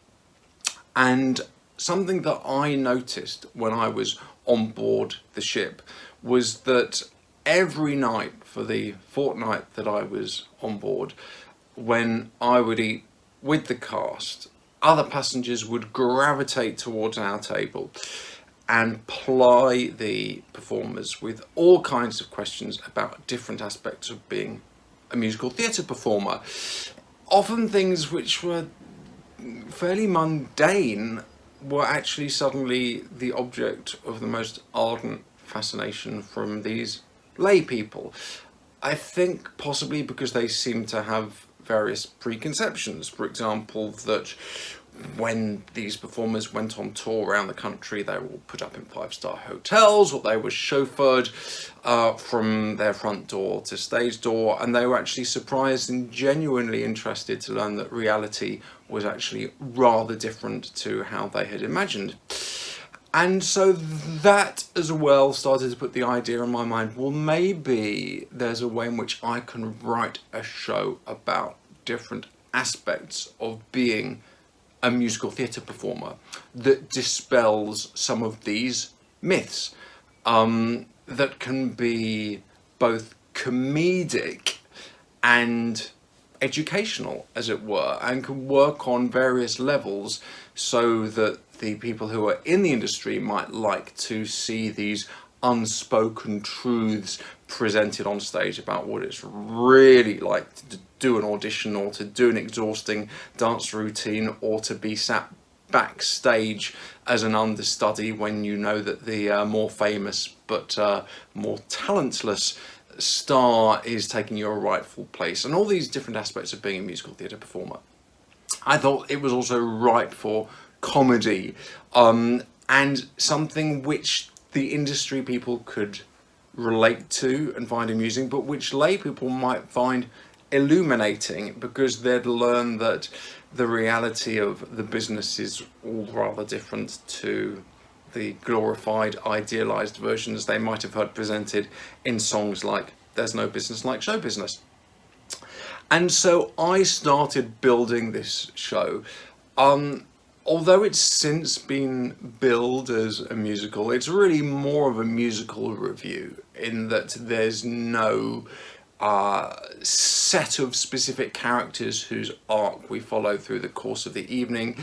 And something that I noticed when I was on board the ship was that every night for the fortnight that I was on board, when I would eat with the cast, other passengers would gravitate towards our table and ply the performers with all kinds of questions about different aspects of being a musical theatre performer. Often things which were fairly mundane were actually suddenly the object of the most ardent fascination from these lay people. I think possibly because they seem to have various preconceptions. For example, that when these performers went on tour around the country, they were all put up in 5-star hotels, or they were chauffeured from their front door to stage door, and they were actually surprised and genuinely interested to learn that reality was actually rather different to how they had imagined. And so that as well started to put the idea in my mind, well, maybe there's a way in which I can write a show about different aspects of being a musical theatre performer that dispels some of these myths that can be both comedic and educational, as it were, and can work on various levels so that the people who are in the industry might like to see these unspoken truths presented on stage about what it's really like to do an audition, or to do an exhausting dance routine, or to be sat backstage as an understudy when you know that the more famous but more talentless star is taking your rightful place, and all these different aspects of being a musical theatre performer. I thought it was also ripe for comedy, and something which the industry people could relate to and find amusing, but which lay people might find illuminating, because they'd learn that the reality of the business is all rather different to the glorified, idealised versions they might have heard presented in songs like "There's No Business Like Show Business." And so I started building this show. Although it's since been billed as a musical, it's really more of a musical review, in that there's no set of specific characters whose arc we follow through the course of the evening.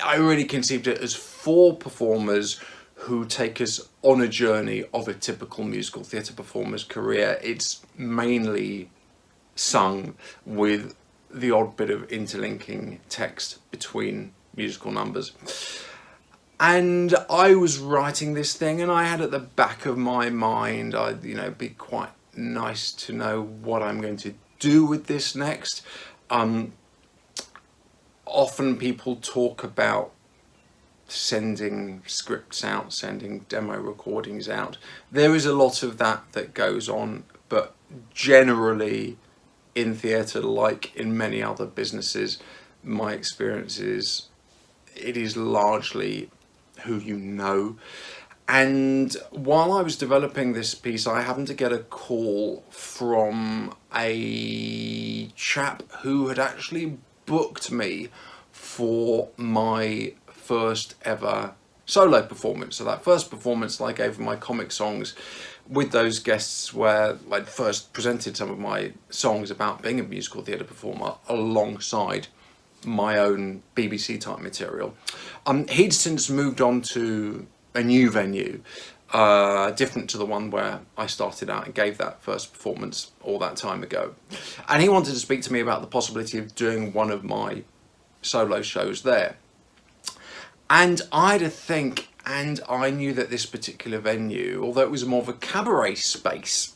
I really conceived it as 4 performers who take us on a journey of a typical musical theatre performer's career. It's mainly sung with the odd bit of interlinking text between musical numbers. And I was writing this thing, and I had at the back of my mind, it'd be quite nice to know what I'm going to do with this next. Often people talk about sending scripts out, sending demo recordings out. There is a lot of that goes on, but generally in theatre, like in many other businesses, my experience is it is largely who you know. And while I was developing this piece, I happened to get a call from a chap who had actually booked me for my first ever solo performance. So that first performance that I gave of my comic songs with those guests, where I'd first presented some of my songs about being a musical theatre performer alongside my own BBC type material. He'd since moved on to a new venue, different to the one where I started out and gave that first performance all that time ago. And he wanted to speak to me about the possibility of doing one of my solo shows there. And I had to think, and I knew that this particular venue, although it was more of a cabaret space,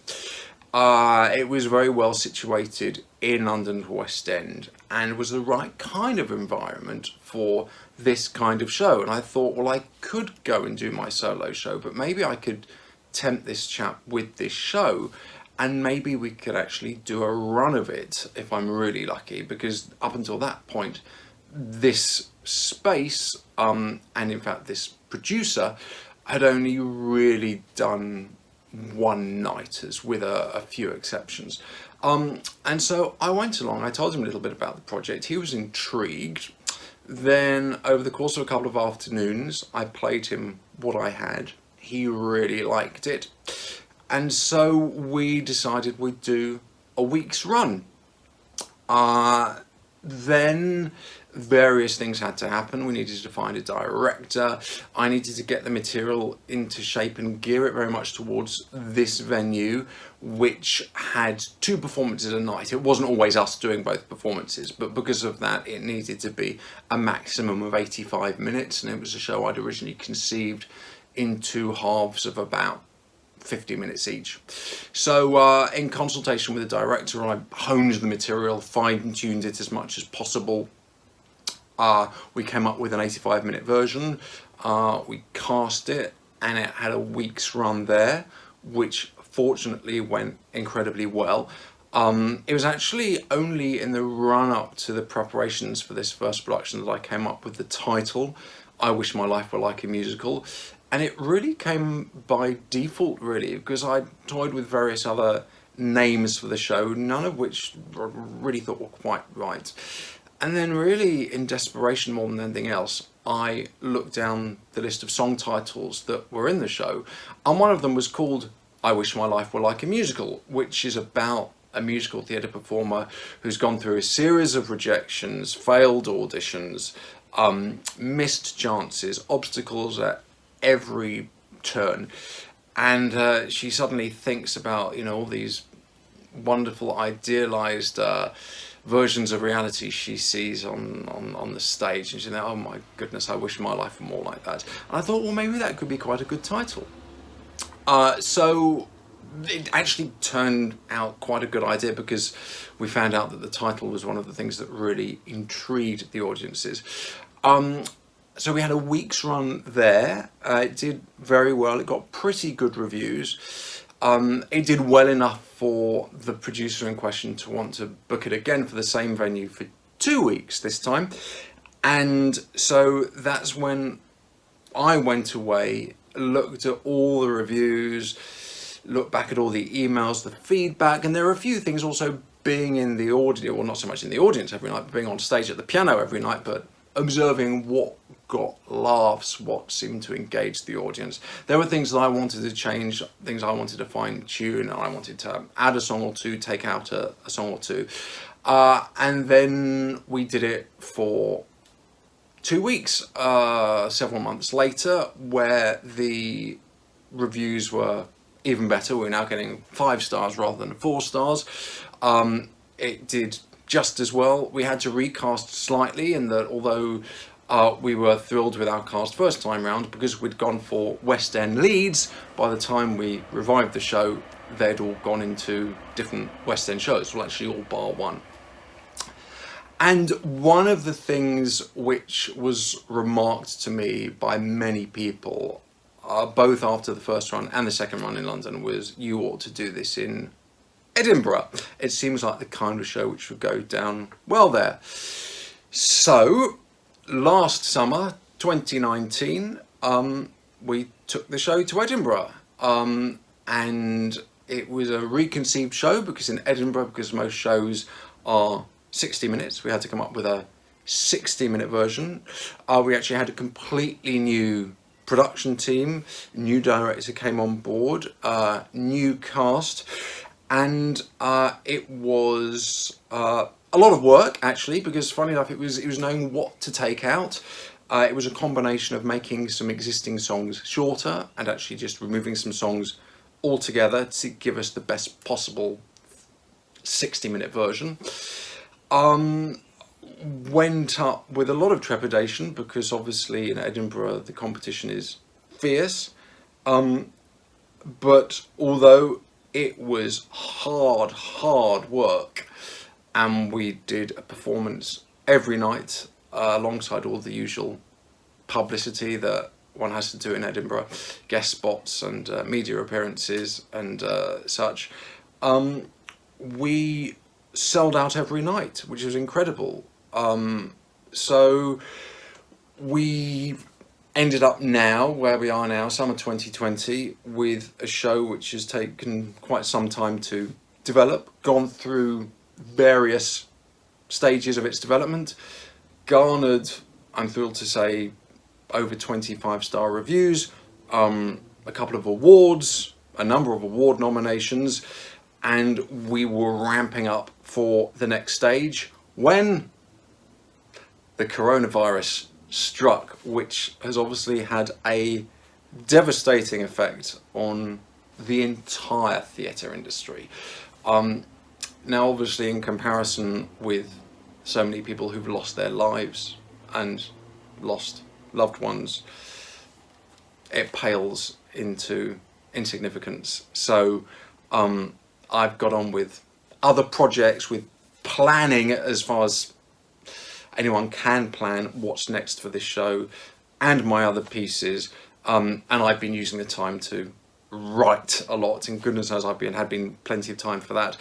it was very well situated in London's West End and was the right kind of environment for this kind of show. And I thought, well, I could go and do my solo show, but maybe I could tempt this chap with this show, and maybe we could actually do a run of it if I'm really lucky, because up until that point, this space, and in fact this producer, had only really done one-nighters with a few exceptions. And so I went along, I told him a little bit about the project. He was intrigued. Then over the course of a couple of afternoons, I played him what I had. He really liked it. And so we decided we'd do a week's run. Then various things had to happen. We needed to find a director. I needed to get the material into shape and gear it very much towards this venue, which had 2 performances a night. It wasn't always us doing both performances, but because of that, it needed to be a maximum of 85 minutes, and it was a show I'd originally conceived in 2 halves of about 50 minutes each. So in consultation with the director, I honed the material, fine-tuned it as much as possible. We came up with an 85-minute version. We cast it, and it had a week's run there, which fortunately went incredibly well. It was actually only in the run-up to the preparations for this first production that I came up with the title, I Wish My Life Were Like a Musical. And it really came by default, really, because I toyed with various other names for the show, none of which I really thought were quite right. And then really in desperation more than anything else, I looked down the list of song titles that were in the show, and one of them was called I Wish My Life Were Like a Musical, which is about a musical theatre performer who's gone through a series of rejections, failed auditions, missed chances, obstacles at every turn, and she suddenly thinks about, you know, all these wonderful idealized versions of reality she sees on the stage, and she's like, oh my goodness, I wish my life were more like that. And I thought, well, maybe that could be quite a good title. So it actually turned out quite a good idea, because we found out that the title was one of the things that really intrigued the audiences. So we had a week's run there. It did very well. It got pretty good reviews. It did well enough for the producer in question to want to book it again for the same venue for 2 weeks this time. And so that's when I went away, looked at all the reviews, looked back at all the emails, the feedback, and there are a few things also being in the audience, well, not so much in the audience every night, but being on stage at the piano every night, but observing what got laughs, what seemed to engage the audience. There were things that I wanted to change, things I wanted to fine tune, and I wanted to add a song or two, take out a song or two. And then we did it for 2 weeks, several months later, where the reviews were even better. We're now getting 5 stars rather than 4 stars. It did just as well. We had to recast slightly in that, although we were thrilled with our cast first time round, because we'd gone for West End leads, by the time we revived the show, they'd all gone into different West End shows, well, actually all bar one. And one of the things which was remarked to me by many people, both after the first run and the second run in London, was, you ought to do this in Edinburgh. It seems like the kind of show which would go down well there. So last summer, 2019, we took the show to Edinburgh, and it was a reconceived show, because in Edinburgh, because most shows are 60 minutes, we had to come up with a 60-minute version. We actually had a completely new production team, new director came on board, new cast, and it was a lot of work, actually, because funny enough, it was knowing what to take out. It was a combination of making some existing songs shorter and actually just removing some songs altogether to give us the best possible 60-minute version. Went up with a lot of trepidation, because obviously in Edinburgh the competition is fierce, but although it was hard work, and we did a performance every night alongside all the usual publicity that one has to do in Edinburgh, guest spots and media appearances and such. We sold out every night, which was incredible. So we ended up now where we are now, summer 2020, with a show which has taken quite some time to develop, gone through various stages of its development, garnered, I'm thrilled to say, over 25-star reviews, a couple of awards, a number of award nominations, and we were ramping up for the next stage when the coronavirus struck, which has obviously had a devastating effect on the entire theatre industry. Now, obviously, in comparison with so many people who've lost their lives and lost loved ones, it pales into insignificance. So I've got on with other projects, with planning as far as anyone can plan what's next for this show and my other pieces, and I've been using the time to write a lot, and goodness knows had been plenty of time for that.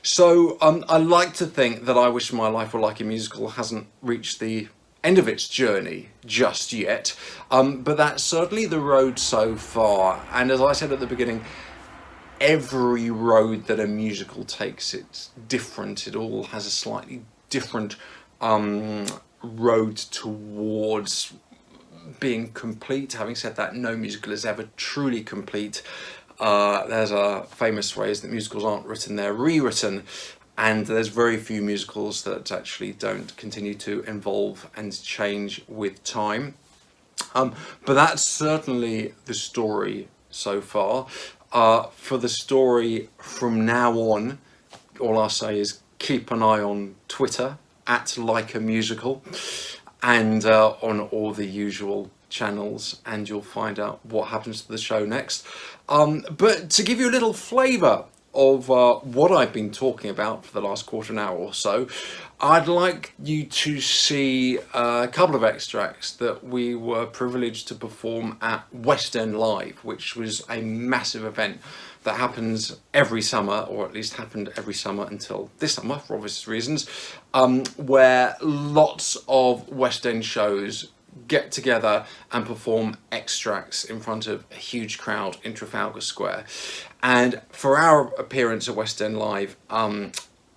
So I like to think that I Wish My Life Were Like a Musical hasn't reached the end of its journey just yet, but that's certainly the road so far. And as I said at the beginning, every road that a musical takes, it's different. It all has a slightly different road towards being complete. Having said that, no musical is ever truly complete. There's a famous phrase that musicals aren't written, they're rewritten, and there's very few musicals that actually don't continue to evolve and change with time. But that's certainly the story so far. For the story from now on, all I'll say is keep an eye on Twitter at Like a Musical, and on all the usual channels, and you'll find out what happens to the show next. But to give you a little flavour of what I've been talking about for the last quarter of an hour or so, I'd like you to see a couple of extracts that we were privileged to perform at West End Live, which was a massive event that happens every summer, or at least happened every summer until this summer for obvious reasons, where lots of West End shows get together and perform extracts in front of a huge crowd in Trafalgar Square. And for our appearance at West End Live,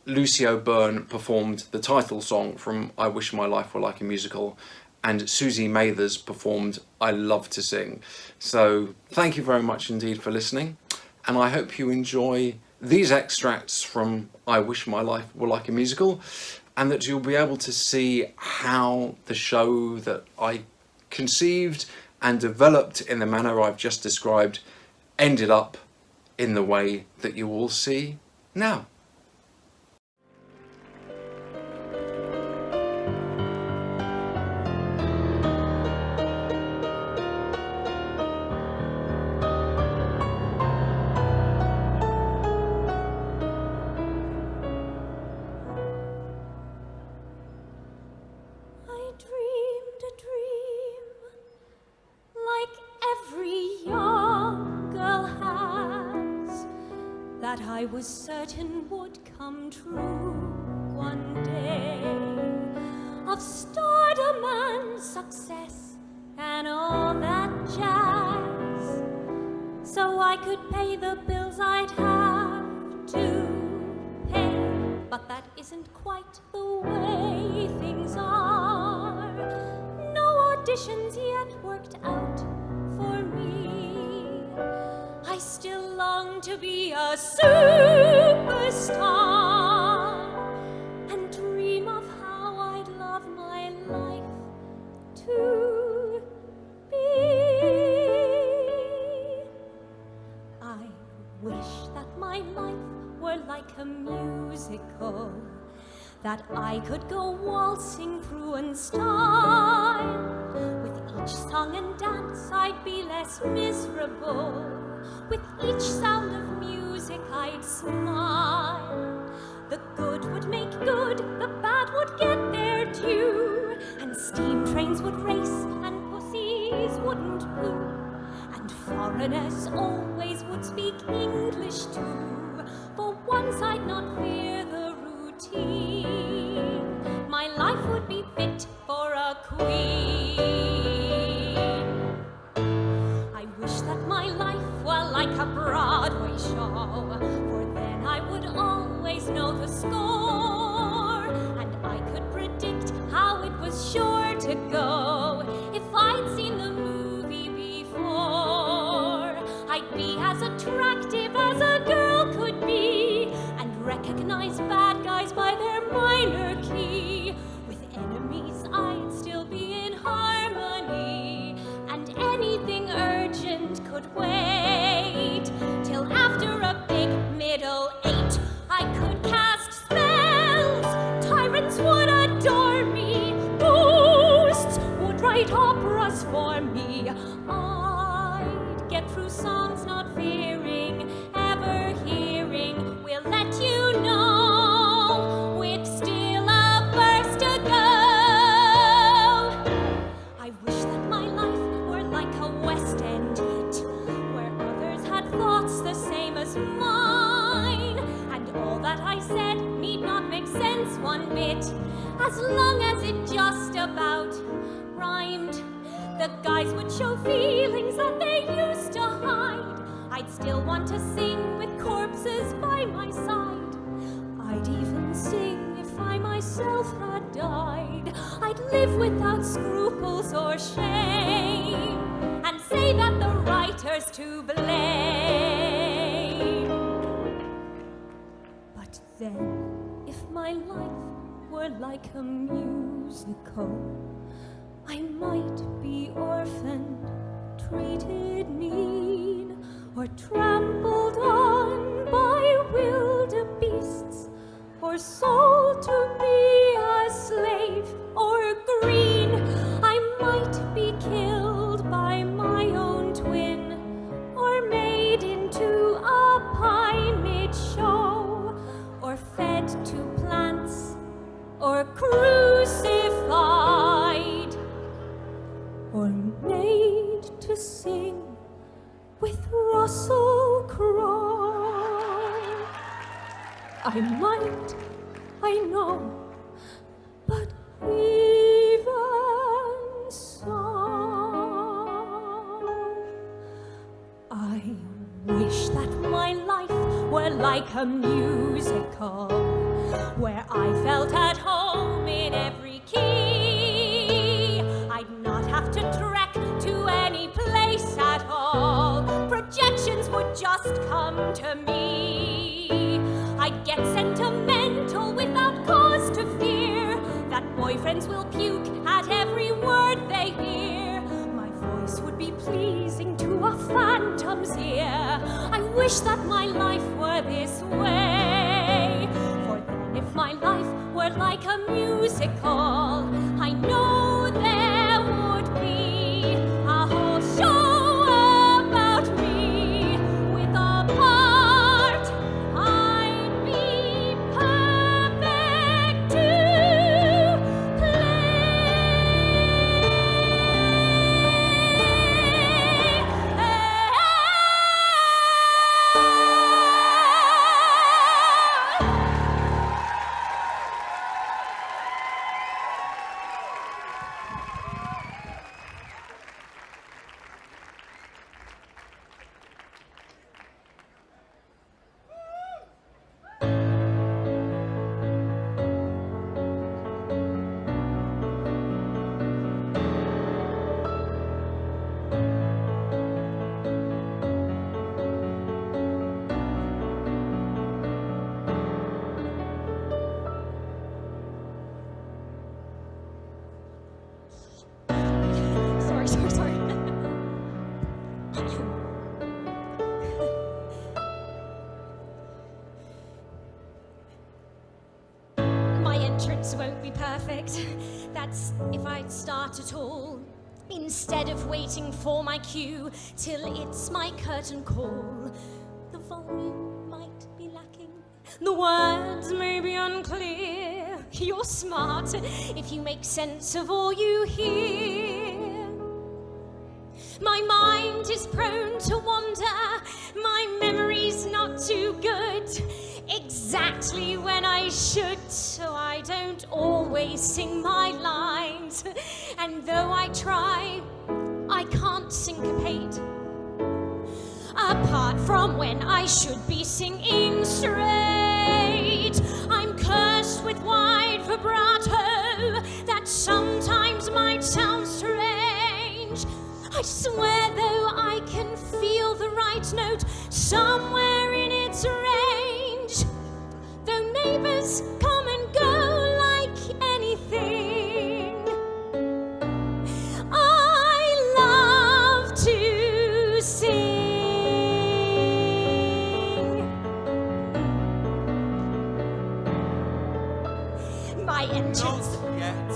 Lucio Byrne performed the title song from I Wish My Life Were Like a Musical, and Susie Mathers performed I Love to Sing. So thank you very much indeed for listening, and I hope you enjoy these extracts from I Wish My Life Were Like a Musical, and that you'll be able to see how the show that I conceived and developed in the manner I've just described ended up in the way that you all see now. I was certain would come true one day, of stardom and success and all that jazz, so I could pay the bills I'd have to pay. But that isn't quite the way things are. No auditions yet worked out for me. I still long to be a superstar and dream of how I'd love my life to be. I wish that my life were like a musical that I could go waltzing through in style. With each song and dance I'd be less miserable. With each sound of music I'd smile. The good would make good, the bad would get their due, and steam trains would race and pussies wouldn't poo, and foreigners always would speak English too. For once I'd not fear the routine. My life would be fit for a queen. I wish that my life were like a Broadway show, for then I would always know the score, and I could predict how it was sure to go. If I'd seen the movie before, I'd be as attractive as a girl could be, and recognize bad guys by their minor key. With enemies I'd still be in harmony, and anything urgent could wait till after a big middle eight. I could cast spells, tyrants would adore me, ghosts would write operas for me. I'd get through songs not fearing ever hearing. We'll let you know with still a verse to go. I wish that my life were like a West End hit, where others had thoughts the same as mine, and all that I said need not make sense one bit, as long as it just about rhymed. The guys would show feelings that they used to hide. I'd still want to sing with corpses by my side. I'd even sing if I myself had died, I'd live without scruples or shame, and say that the writer's to blame. But then, if my life were like a musical, I might be orphaned, treated mean, or trampled on by wildebeests, or sold to be a slave or green. I might be killed by my own twin, or made into a pie mid-show, or fed to plants, or crucified, or made to sing with Russell Crowe. I might, I know, but even so, I wish that my life were like a musical, where I felt at home in every key. I'd not have to trek to any place at all. Projections would just come to me. I'd get sentimental without cause to fear that boyfriends will puke at every word they hear. My voice would be pleasing to a phantom's ear. I wish that my life were this way. For then if my life were like a musical, I know there would be a whole show about me with a part I'd be perfect to sorry. My entrance won't be perfect. That's if I start at all. Instead of waiting for my cue till it's my curtain call, the volume might be lacking, the words may be unclear. You're smart if you make sense of all you hear. My mind is prone to wander, my memory's not too good, exactly when I should, so I don't always sing my lines. And though I try, I can't syncopate, apart from when I should be singing straight. I'm cursed with wide vibrato that sometimes might sound strange. I swear though I can feel the right note somewhere in its range. Though neighbours come and go like anything, I love to sing. My entrance. Not yet.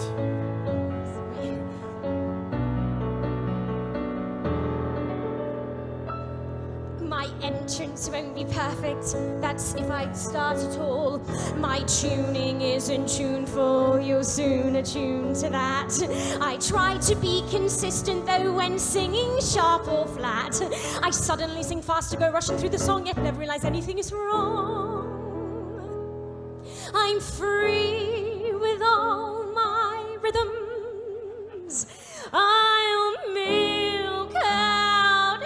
My entrance won't be perfect, that's if I start at all. My tuning isn't tuneful, you'll soon attune to that. I try to be consistent though when singing sharp or flat. I suddenly sing faster, go rushing through the song, yet never realize anything is wrong. I'm free with all my rhythms. I'll milk out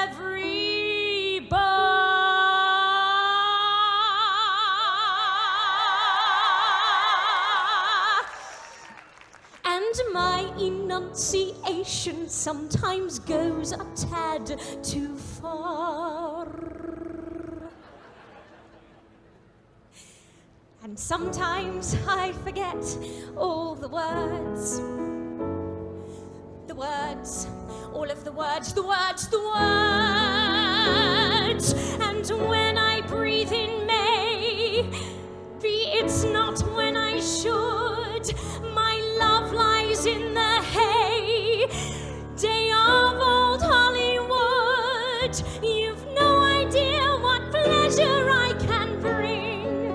every bar. enunciation sometimes goes a tad too far. And sometimes I forget all the words. The words, all of the words, the words, the words. And when I breathe in May, be it's not when I should, my love lies in the hay. Day of old Hollywood, you've no idea what pleasure I can bring.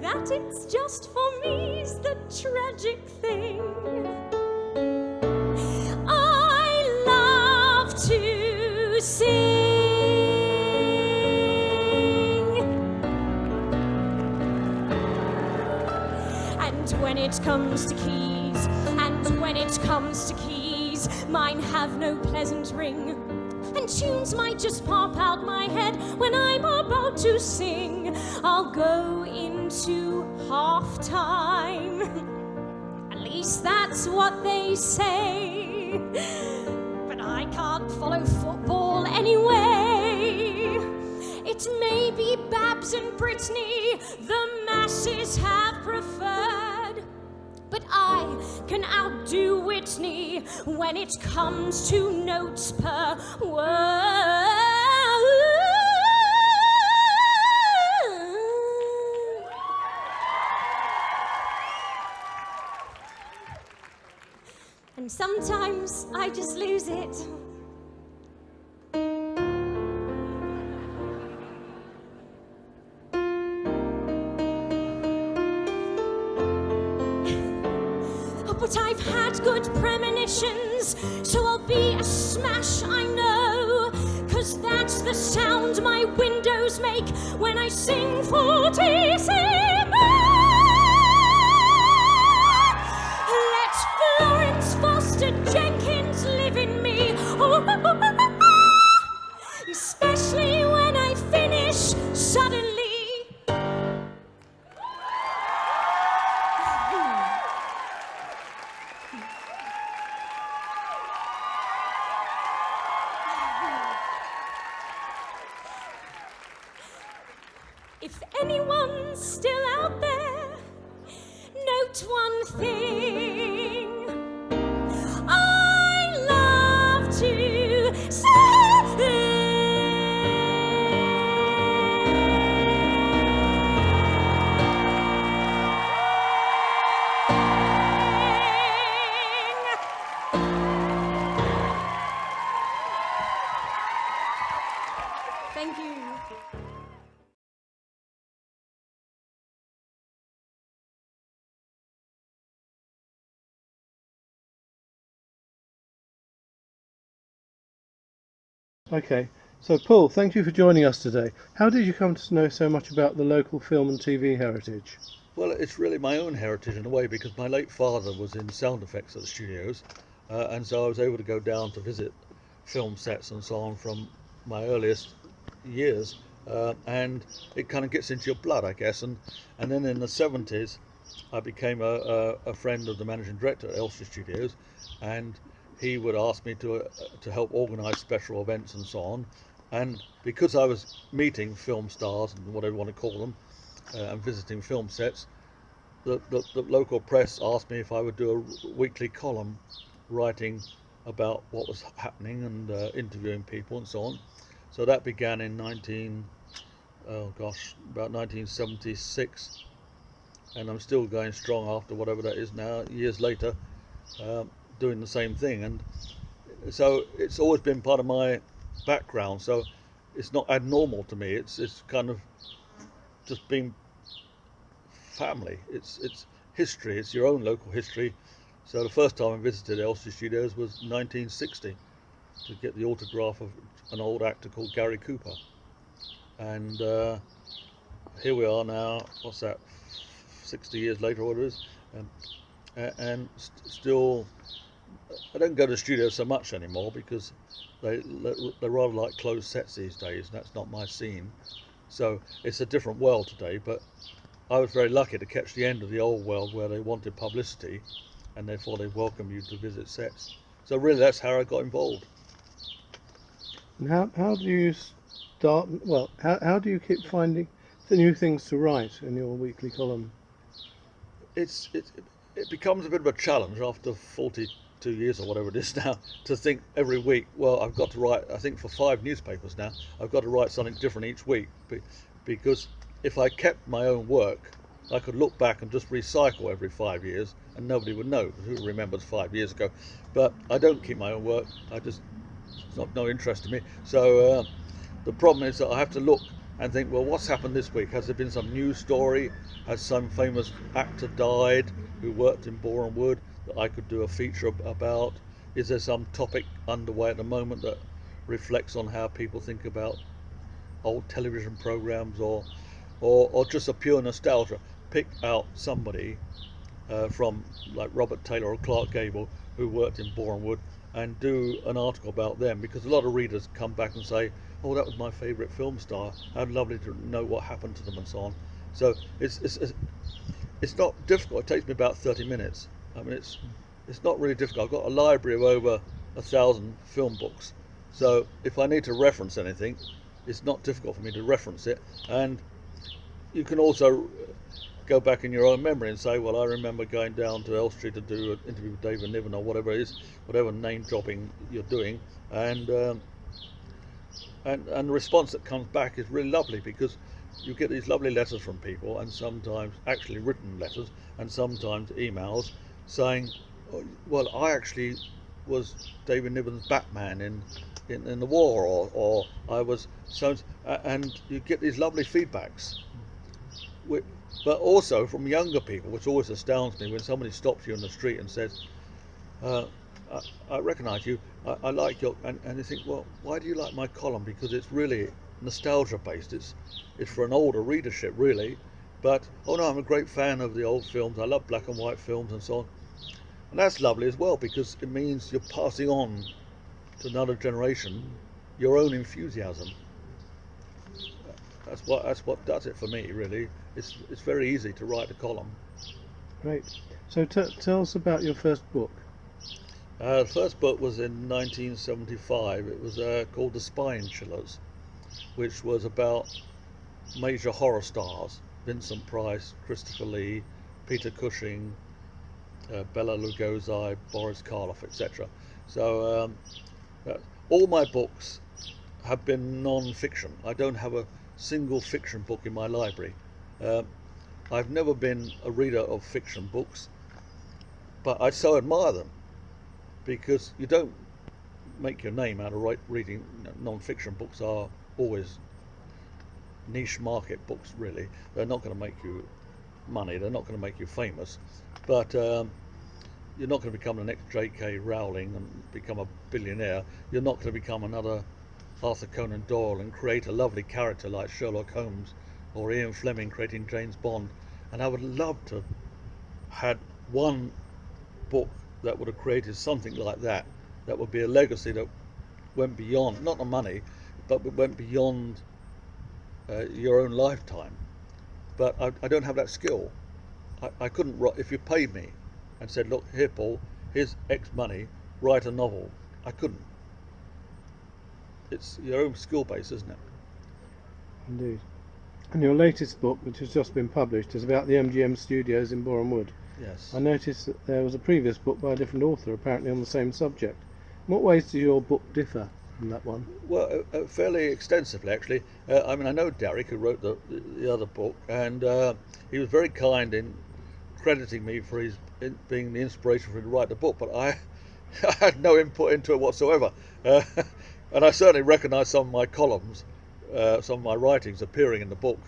That it's just for me's the tragic thing. I love to sing. And when it comes to keys, and when it comes to keys, mine have no pleasant ring. And tunes might just pop out my head when I'm about to sing. I'll go into half time. At least that's what they say. But I can't follow football anyway. It may be Babs and Britney the masses have preferred, but I can outdo Whitney when it comes to notes per word. And sometimes I just lose it. But I've had good premonitions, so I'll be a smash, I know. 'Cause that's the sound my windows make when I sing fortissimo. Let Florence Foster Jenkins live in me. Especially when I finish suddenly. If anyone's still out there, note one thing. I love to sing. Thank you. Okay, so Paul, thank you for joining us today. How did you come to know so much about the local film and TV heritage? Well, it's really my own heritage in a way, because my late father was in sound effects at the studios, and so I was able to go down to visit film sets and so on from my earliest years, and it kind of gets into your blood, I guess. And then in the 70s, I became a friend of the managing director at Elstree Studios, and he would ask me to help organise special events and so on. And because I was meeting film stars and whatever you want to call them, and visiting film sets, the local press asked me if I would do a weekly column writing about what was happening and interviewing people and so on. So that began in about 1976, and I'm still going strong after whatever that is now, years later, doing the same thing. And so it's always been part of my background, so it's not abnormal to me. It's kind of just being family. It's history. It's your own local history. So the first time I visited Elstree Studios was 1960 to get the autograph of an old actor called Gary Cooper, and here we are now. What's that? 60 years later, what it is, and still. I don't go to the studio so much anymore because they're rather like closed sets these days, and that's not my scene. So it's a different world today, but I was very lucky to catch the end of the old world where they wanted publicity, and therefore they welcome you to visit sets. So really, that's how I got involved. And how do you start? Well, how do you keep finding the new things to write in your weekly column? It becomes a bit of a challenge after 42 years or whatever it is now to think every week, well, I've got to write, I think for 5 newspapers now, I've got to write something different each week, because if I kept my own work, I could look back and just recycle every 5 years and nobody would know who remembers 5 years ago. But I don't keep my own work, it's not no interest to me. So the problem is that I have to look and think, well, what's happened this week? Has there been some news story? Has some famous actor died who worked in Borehamwood that I could do a feature about? Is there some topic underway at the moment that reflects on how people think about old television programs, or just a pure nostalgia? Pick out somebody from like Robert Taylor or Clark Gable who worked in Borehamwood and do an article about them, because a lot of readers come back and say, oh, that was my favourite film star, how lovely to know what happened to them and so on. So it's not difficult. It takes me about 30 minutes. I mean, it's not really difficult. I've got a library of over 1,000 film books, so if I need to reference anything, it's not difficult for me to reference it. And you can also go back in your own memory and say, well, I remember going down to Elstree to do an interview with David Niven or whatever it is, whatever name dropping you're doing, and the response that comes back is really lovely, because you get these lovely letters from people, and sometimes actually written letters, and sometimes emails saying, oh, well, I actually was David Niven's Batman in the war, or I was so, and you get these lovely feedbacks. But also from younger people, which always astounds me when somebody stops you in the street and says, I recognise you, I like your, and they think, well, why do you like my column? Because it's really nostalgia based, it's for an older readership really, but oh no, I'm a great fan of the old films, I love black and white films and so on. And that's lovely as well, because it means you're passing on to another generation your own enthusiasm. That's what does it for me, really. It's very easy to write a column. Great. So tell us about your first book. The first book was in 1975. It was called The Spine Chillers, which was about major horror stars: Vincent Price, Christopher Lee, Peter Cushing, Bela Lugosi, Boris Karloff, etc. So all my books have been non-fiction. I don't have a single fiction book in my library. I've never been a reader of fiction books, but I so admire them, because you don't make your name out of reading. Non-fiction books are always niche market books, really. They're not going to make you money, they're not going to make you famous, but you're not going to become the next J.K. Rowling and become a billionaire. You're not going to become another Arthur Conan Doyle and create a lovely character like Sherlock Holmes, or Ian Fleming creating James Bond. And I would love to have had one book that would have created something like that, that would be a legacy that went beyond, not the money, but went beyond your own lifetime. But I don't have that skill. I couldn't write. If you paid me and said, look, here Paul, here's X money, write a novel, I couldn't. It's your own skill base, isn't it? Indeed. And your latest book, which has just been published, is about the MGM studios in Borehamwood. Yes. I noticed that there was a previous book by a different author, apparently on the same subject. In what ways does your book differ from that one? Well, fairly extensively, actually. I mean, I know Derek, who wrote the other book, and he was very kind in crediting me for being the inspiration for him to write the book, but I had no input into it whatsoever. And I certainly recognise some of my columns, some of my writings appearing in the book,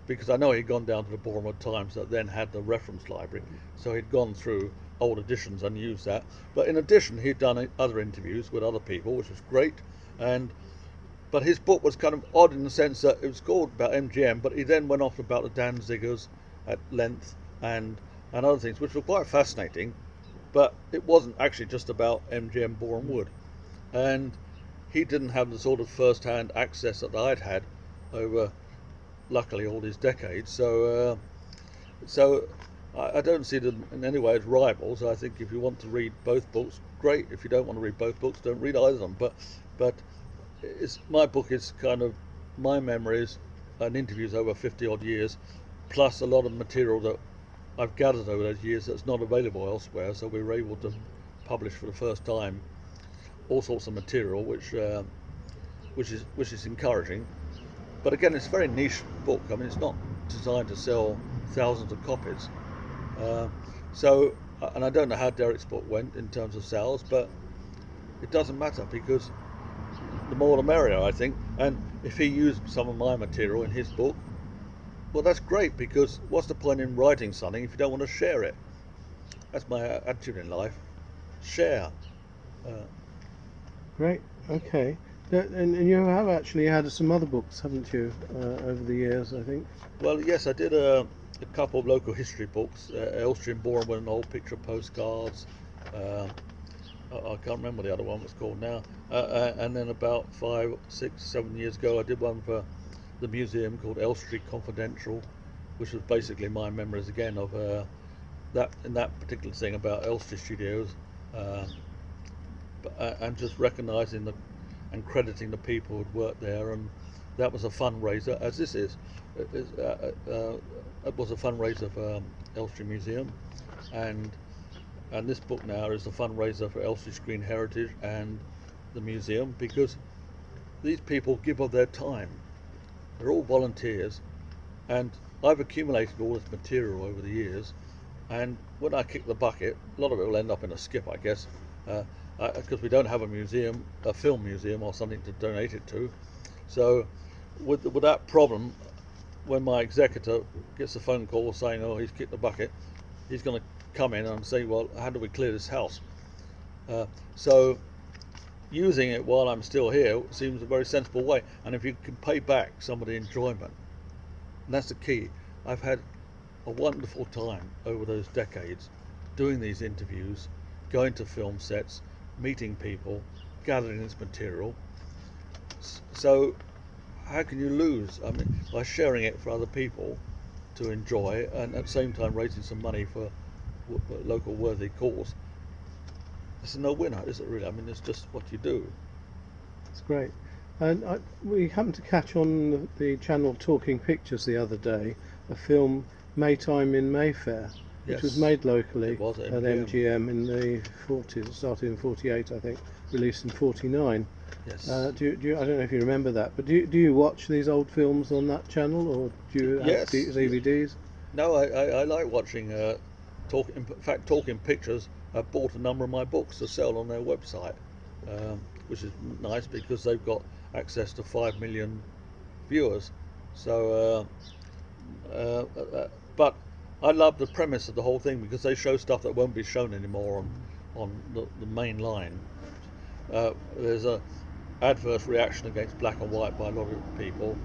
because I know he'd gone down to the Borehamwood Times that then had the reference library, so he'd gone through old editions and used that. But in addition, he'd done other interviews with other people, which was great. But his book was kind of odd in the sense that it was called about MGM, but he then went off about the Danzigers at length and other things, which were quite fascinating. But it wasn't actually just about MGM Borehamwood. And he didn't have the sort of first-hand access that I'd had over, luckily, all these decades. So I don't see them in any way as rivals. I think if you want to read both books, great. If you don't want to read both books, don't read either of them. But my book is kind of my memories and interviews over 50 odd years, plus a lot of material that I've gathered over those years that's not available elsewhere. So we were able to publish for the first time all sorts of material, which is encouraging. But again, it's a very niche book. I mean, it's not designed to sell thousands of copies. And I don't know how Derek's book went in terms of sales, but it doesn't matter, because the more the merrier, I think. And if he used some of my material in his book, well, that's great, because what's the point in writing something if you don't want to share it? That's my attitude in life. Share. Great. Okay. And you have actually had some other books, haven't you, over the years, I think? Well, yes, I did a couple of local history books, Elstree and Borehamwood, and old picture postcards. I can't remember what the other one was called now. And then about 5, 6, 7 years ago, I did one for the museum called Elstree Confidential, which was basically my memories again of that particular thing about Elstree Studios, and just recognising and crediting the people who'd worked there. And that was a fundraiser, as this is. It was a fundraiser for Elstree Museum, and this book now is a fundraiser for Elstree Screen Heritage and the museum, because these people give of their time. They're all volunteers, and I've accumulated all this material over the years, and when I kick the bucket, a lot of it will end up in a skip, I guess, because we don't have a film museum or something to donate it to. So with that problem, when my executor gets a phone call saying, oh, he's kicked the bucket, he's going to come in and say, well, how do we clear this house? So using it while I'm still here seems a very sensible way. And if you can pay back some of the enjoyment, and that's the key. I've had a wonderful time over those decades doing these interviews, going to film sets, meeting people, gathering this material. So how can you lose? I mean, by sharing it for other people to enjoy, and at the same time raising some money for local worthy cause. It's a no-winner, is it really? I mean, it's just what you do. It's great. And we happened to catch on the channel Talking Pictures the other day a film, Maytime in Mayfair, which was made locally It was at MGM in the 40s. It started in 48, I think, released in 49. Yes. Do you, I don't know if you remember that, but do you watch these old films on that channel, or do you have DVDs? No, I like watching. In fact, Talking Pictures have bought a number of my books to sell on their website, which is nice because they've got access to 5 million viewers. So, but I love the premise of the whole thing, because they show stuff that won't be shown anymore on the main line. There's a adverse reaction against black and white by a lot of people,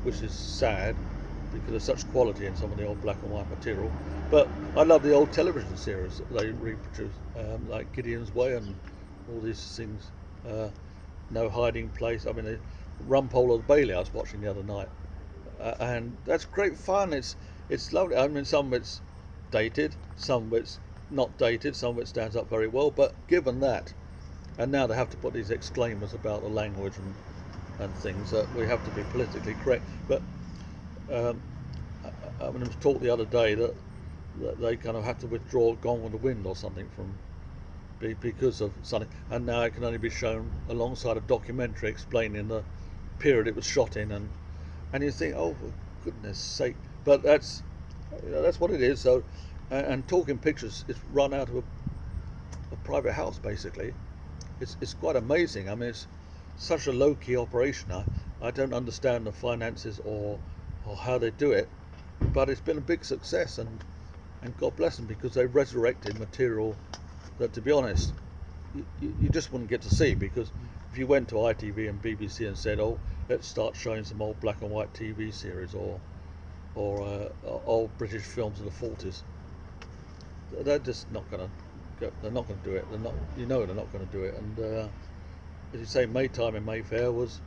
which is sad, because there's such quality in some of the old black and white material. But I love the old television series that they reproduce, like Gideon's Way and all these things. No Hiding Place. I mean, the Rumpole of the Bailey I was watching the other night, and that's great fun. It's lovely. I mean, some of it's dated, some of it's not dated, some of it stands up very well. But given that, and now they have to put these exclaimers about the language and things, that we have to be politically correct. But I mean, it was talk the other day that they kind of had to withdraw Gone with the Wind or something because of something, and now it can only be shown alongside a documentary explaining the period it was shot in, and you think, oh, for goodness sake. But that's what it is. So, and Talking Pictures is run out of a private house basically. It's quite amazing. I mean, it's such a low-key operation. I don't understand the finances or how they do it, but it's been a big success, and God bless them, because they resurrected material that, to be honest, you just wouldn't get to see, because if you went to ITV and BBC and said, oh, let's start showing some old black and white TV series or old British films of the 40s, they're just not going to go. They're not going to do it. They're not. They're not going to do it. And as you say, Maytime in Mayfair was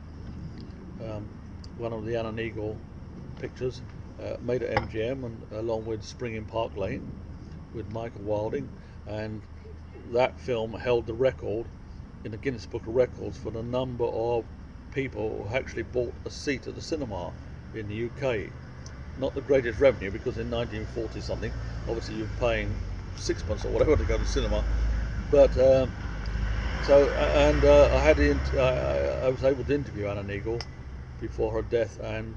one of the Anna Neagle pictures, made at MGM, and along with Spring in Park Lane with Michael Wilding, and that film held the record in the Guinness Book of Records for the number of people who actually bought a seat at the cinema in the UK. Not the greatest revenue, because in 1940 something, obviously you're paying sixpence or whatever to go to cinema. But I was able to interview Anna Neagle before her death, and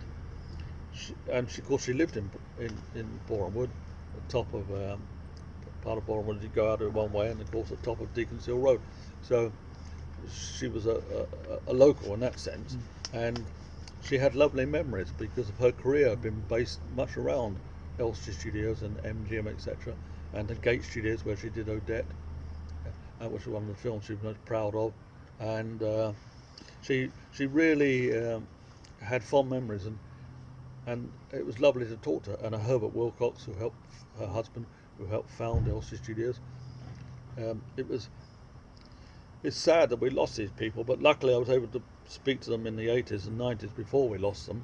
of course she lived in Borehamwood, the top of part of Borehamwood. You go out of one way, and of course the top of Deacon's Hill Road. So she was a local in that sense, and she had lovely memories because of her career had been based much around Elstree Studios and MGM, etc., and the Gate Studios where she did Odette, which was one of the films she was most proud of, and she really had fond memories, and it was lovely to talk to her. And Herbert Wilcox, who helped her husband, who helped found Elstree Studios. It's sad that we lost these people, but luckily I was able to speak to them in the 80s and 90s before we lost them,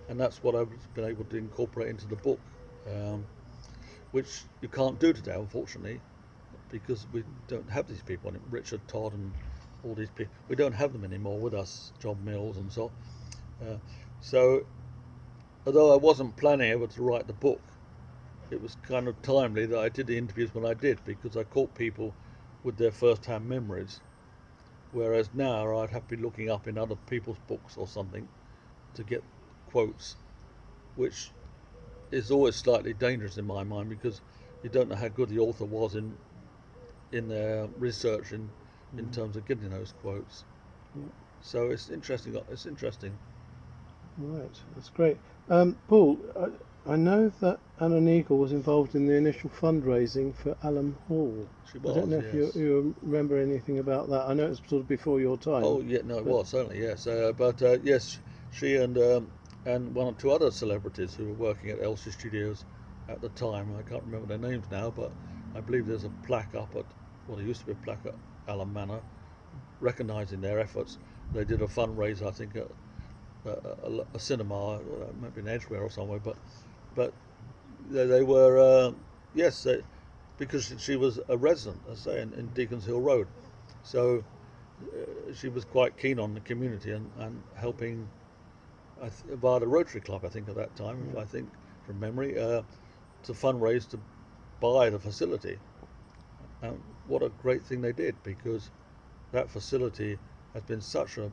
and that's what I've been able to incorporate into the book, which you can't do today, unfortunately, because we don't have these people. Richard Todd and all these people, we don't have them anymore with us, John Mills and so on. So although I wasn't planning ever to write the book, it was kind of timely that I did the interviews when I did, because I caught people with their first-hand memories, whereas now I'd have to be looking up in other people's books or something to get quotes, which is always slightly dangerous in my mind, because you don't know how good the author was in their research in terms of getting those quotes. So it's interesting. Right, that's great. Paul, I know that Anna Neagle was involved in the initial fundraising for Allen Hall. She was, I don't know if yes. you remember anything about that. I know it's sort of before your time. Oh yeah, no, it was certainly, yes. Yes, she and one or two other celebrities who were working at Elstree Studios at the time. I can't remember their names now, but I believe there's a plaque up at, well, there used to be a plaque at Allen Manor, recognising their efforts. They did a fundraiser, I think, at a cinema, maybe in Edgware or somewhere, but they were because she was a resident, I say, in Deacon's Hill Road, so she was quite keen on the community and helping via the Rotary Club, I think, at that time, I think from memory, to fundraise to buy the facility. And what a great thing they did, because that facility has been such a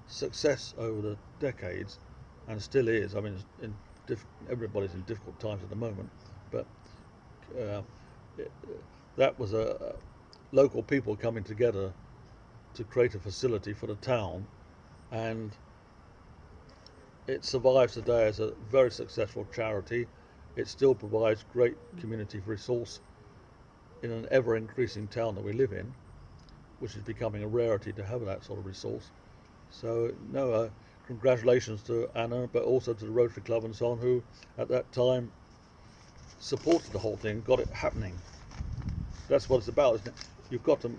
success over the decades, and still is. I mean, everybody's in difficult times at the moment, but that was local people coming together to create a facility for the town, and it survives today as a very successful charity. It still provides great community resource in an ever-increasing town that we live in, which is becoming a rarity to have that sort of resource. So no, congratulations to Anna, but also to the Rotary Club and so on, who at that time supported the whole thing, got it happening. That's what it's about, isn't it? You've got to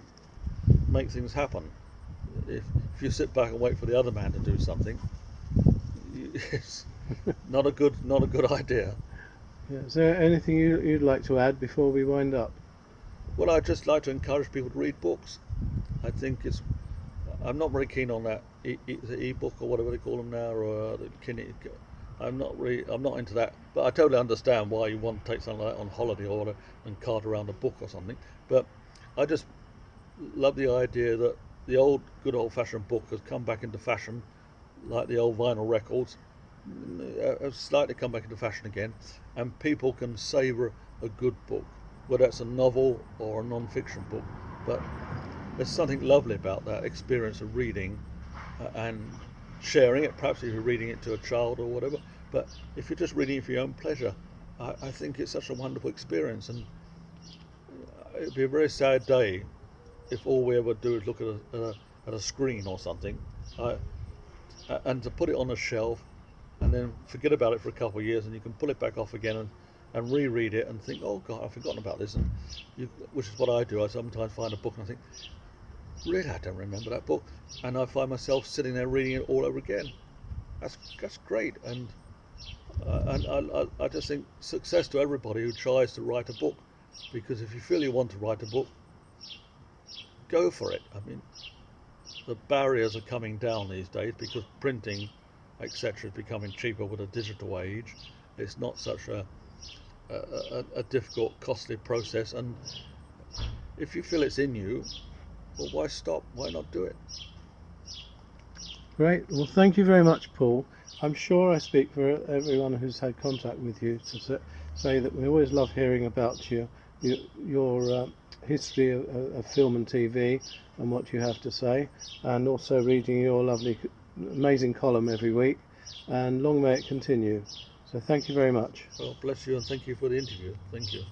make things happen. If you sit back and wait for the other man to do something, it's not a good idea. Yeah. Is there anything you'd like to add before we wind up? Well, I'd just like to encourage people to read books. I think I'm not very keen on that e-book or whatever they call them now, or I'm not into that. But I totally understand why you want to take something like that on holiday or whatever and cart around a book or something. But I just love the idea that the good old-fashioned book has come back into fashion, like the old vinyl records, have slightly come back into fashion again, and people can savour a good book, whether it's a novel or a non-fiction book. But there's something lovely about that experience of reading and sharing it, perhaps if you're reading it to a child or whatever. But if you're just reading it for your own pleasure, I think it's such a wonderful experience, and it'd be a very sad day if all we ever do is look at a screen or something, and to put it on a shelf and then forget about it for a couple of years, and you can pull it back off again and reread it and think, oh God, I've forgotten about this, and which is what I do. I sometimes find a book and I think, really, I don't remember that book, and I find myself sitting there reading it all over again. That's great, and And I just think success to everybody who tries to write a book, because if you feel you want to write a book, go for it. I mean, the barriers are coming down these days because printing, etc., is becoming cheaper with a digital age. It's not such a difficult, costly process, and if you feel it's in you, well, why stop? Why not do it? Great. Well, thank you very much, Paul. I'm sure I speak for everyone who's had contact with you to say that we always love hearing about your history of film and TV and what you have to say, and also reading your lovely, amazing column every week. And long may it continue. So thank you very much. Well, bless you, and thank you for the interview. Thank you.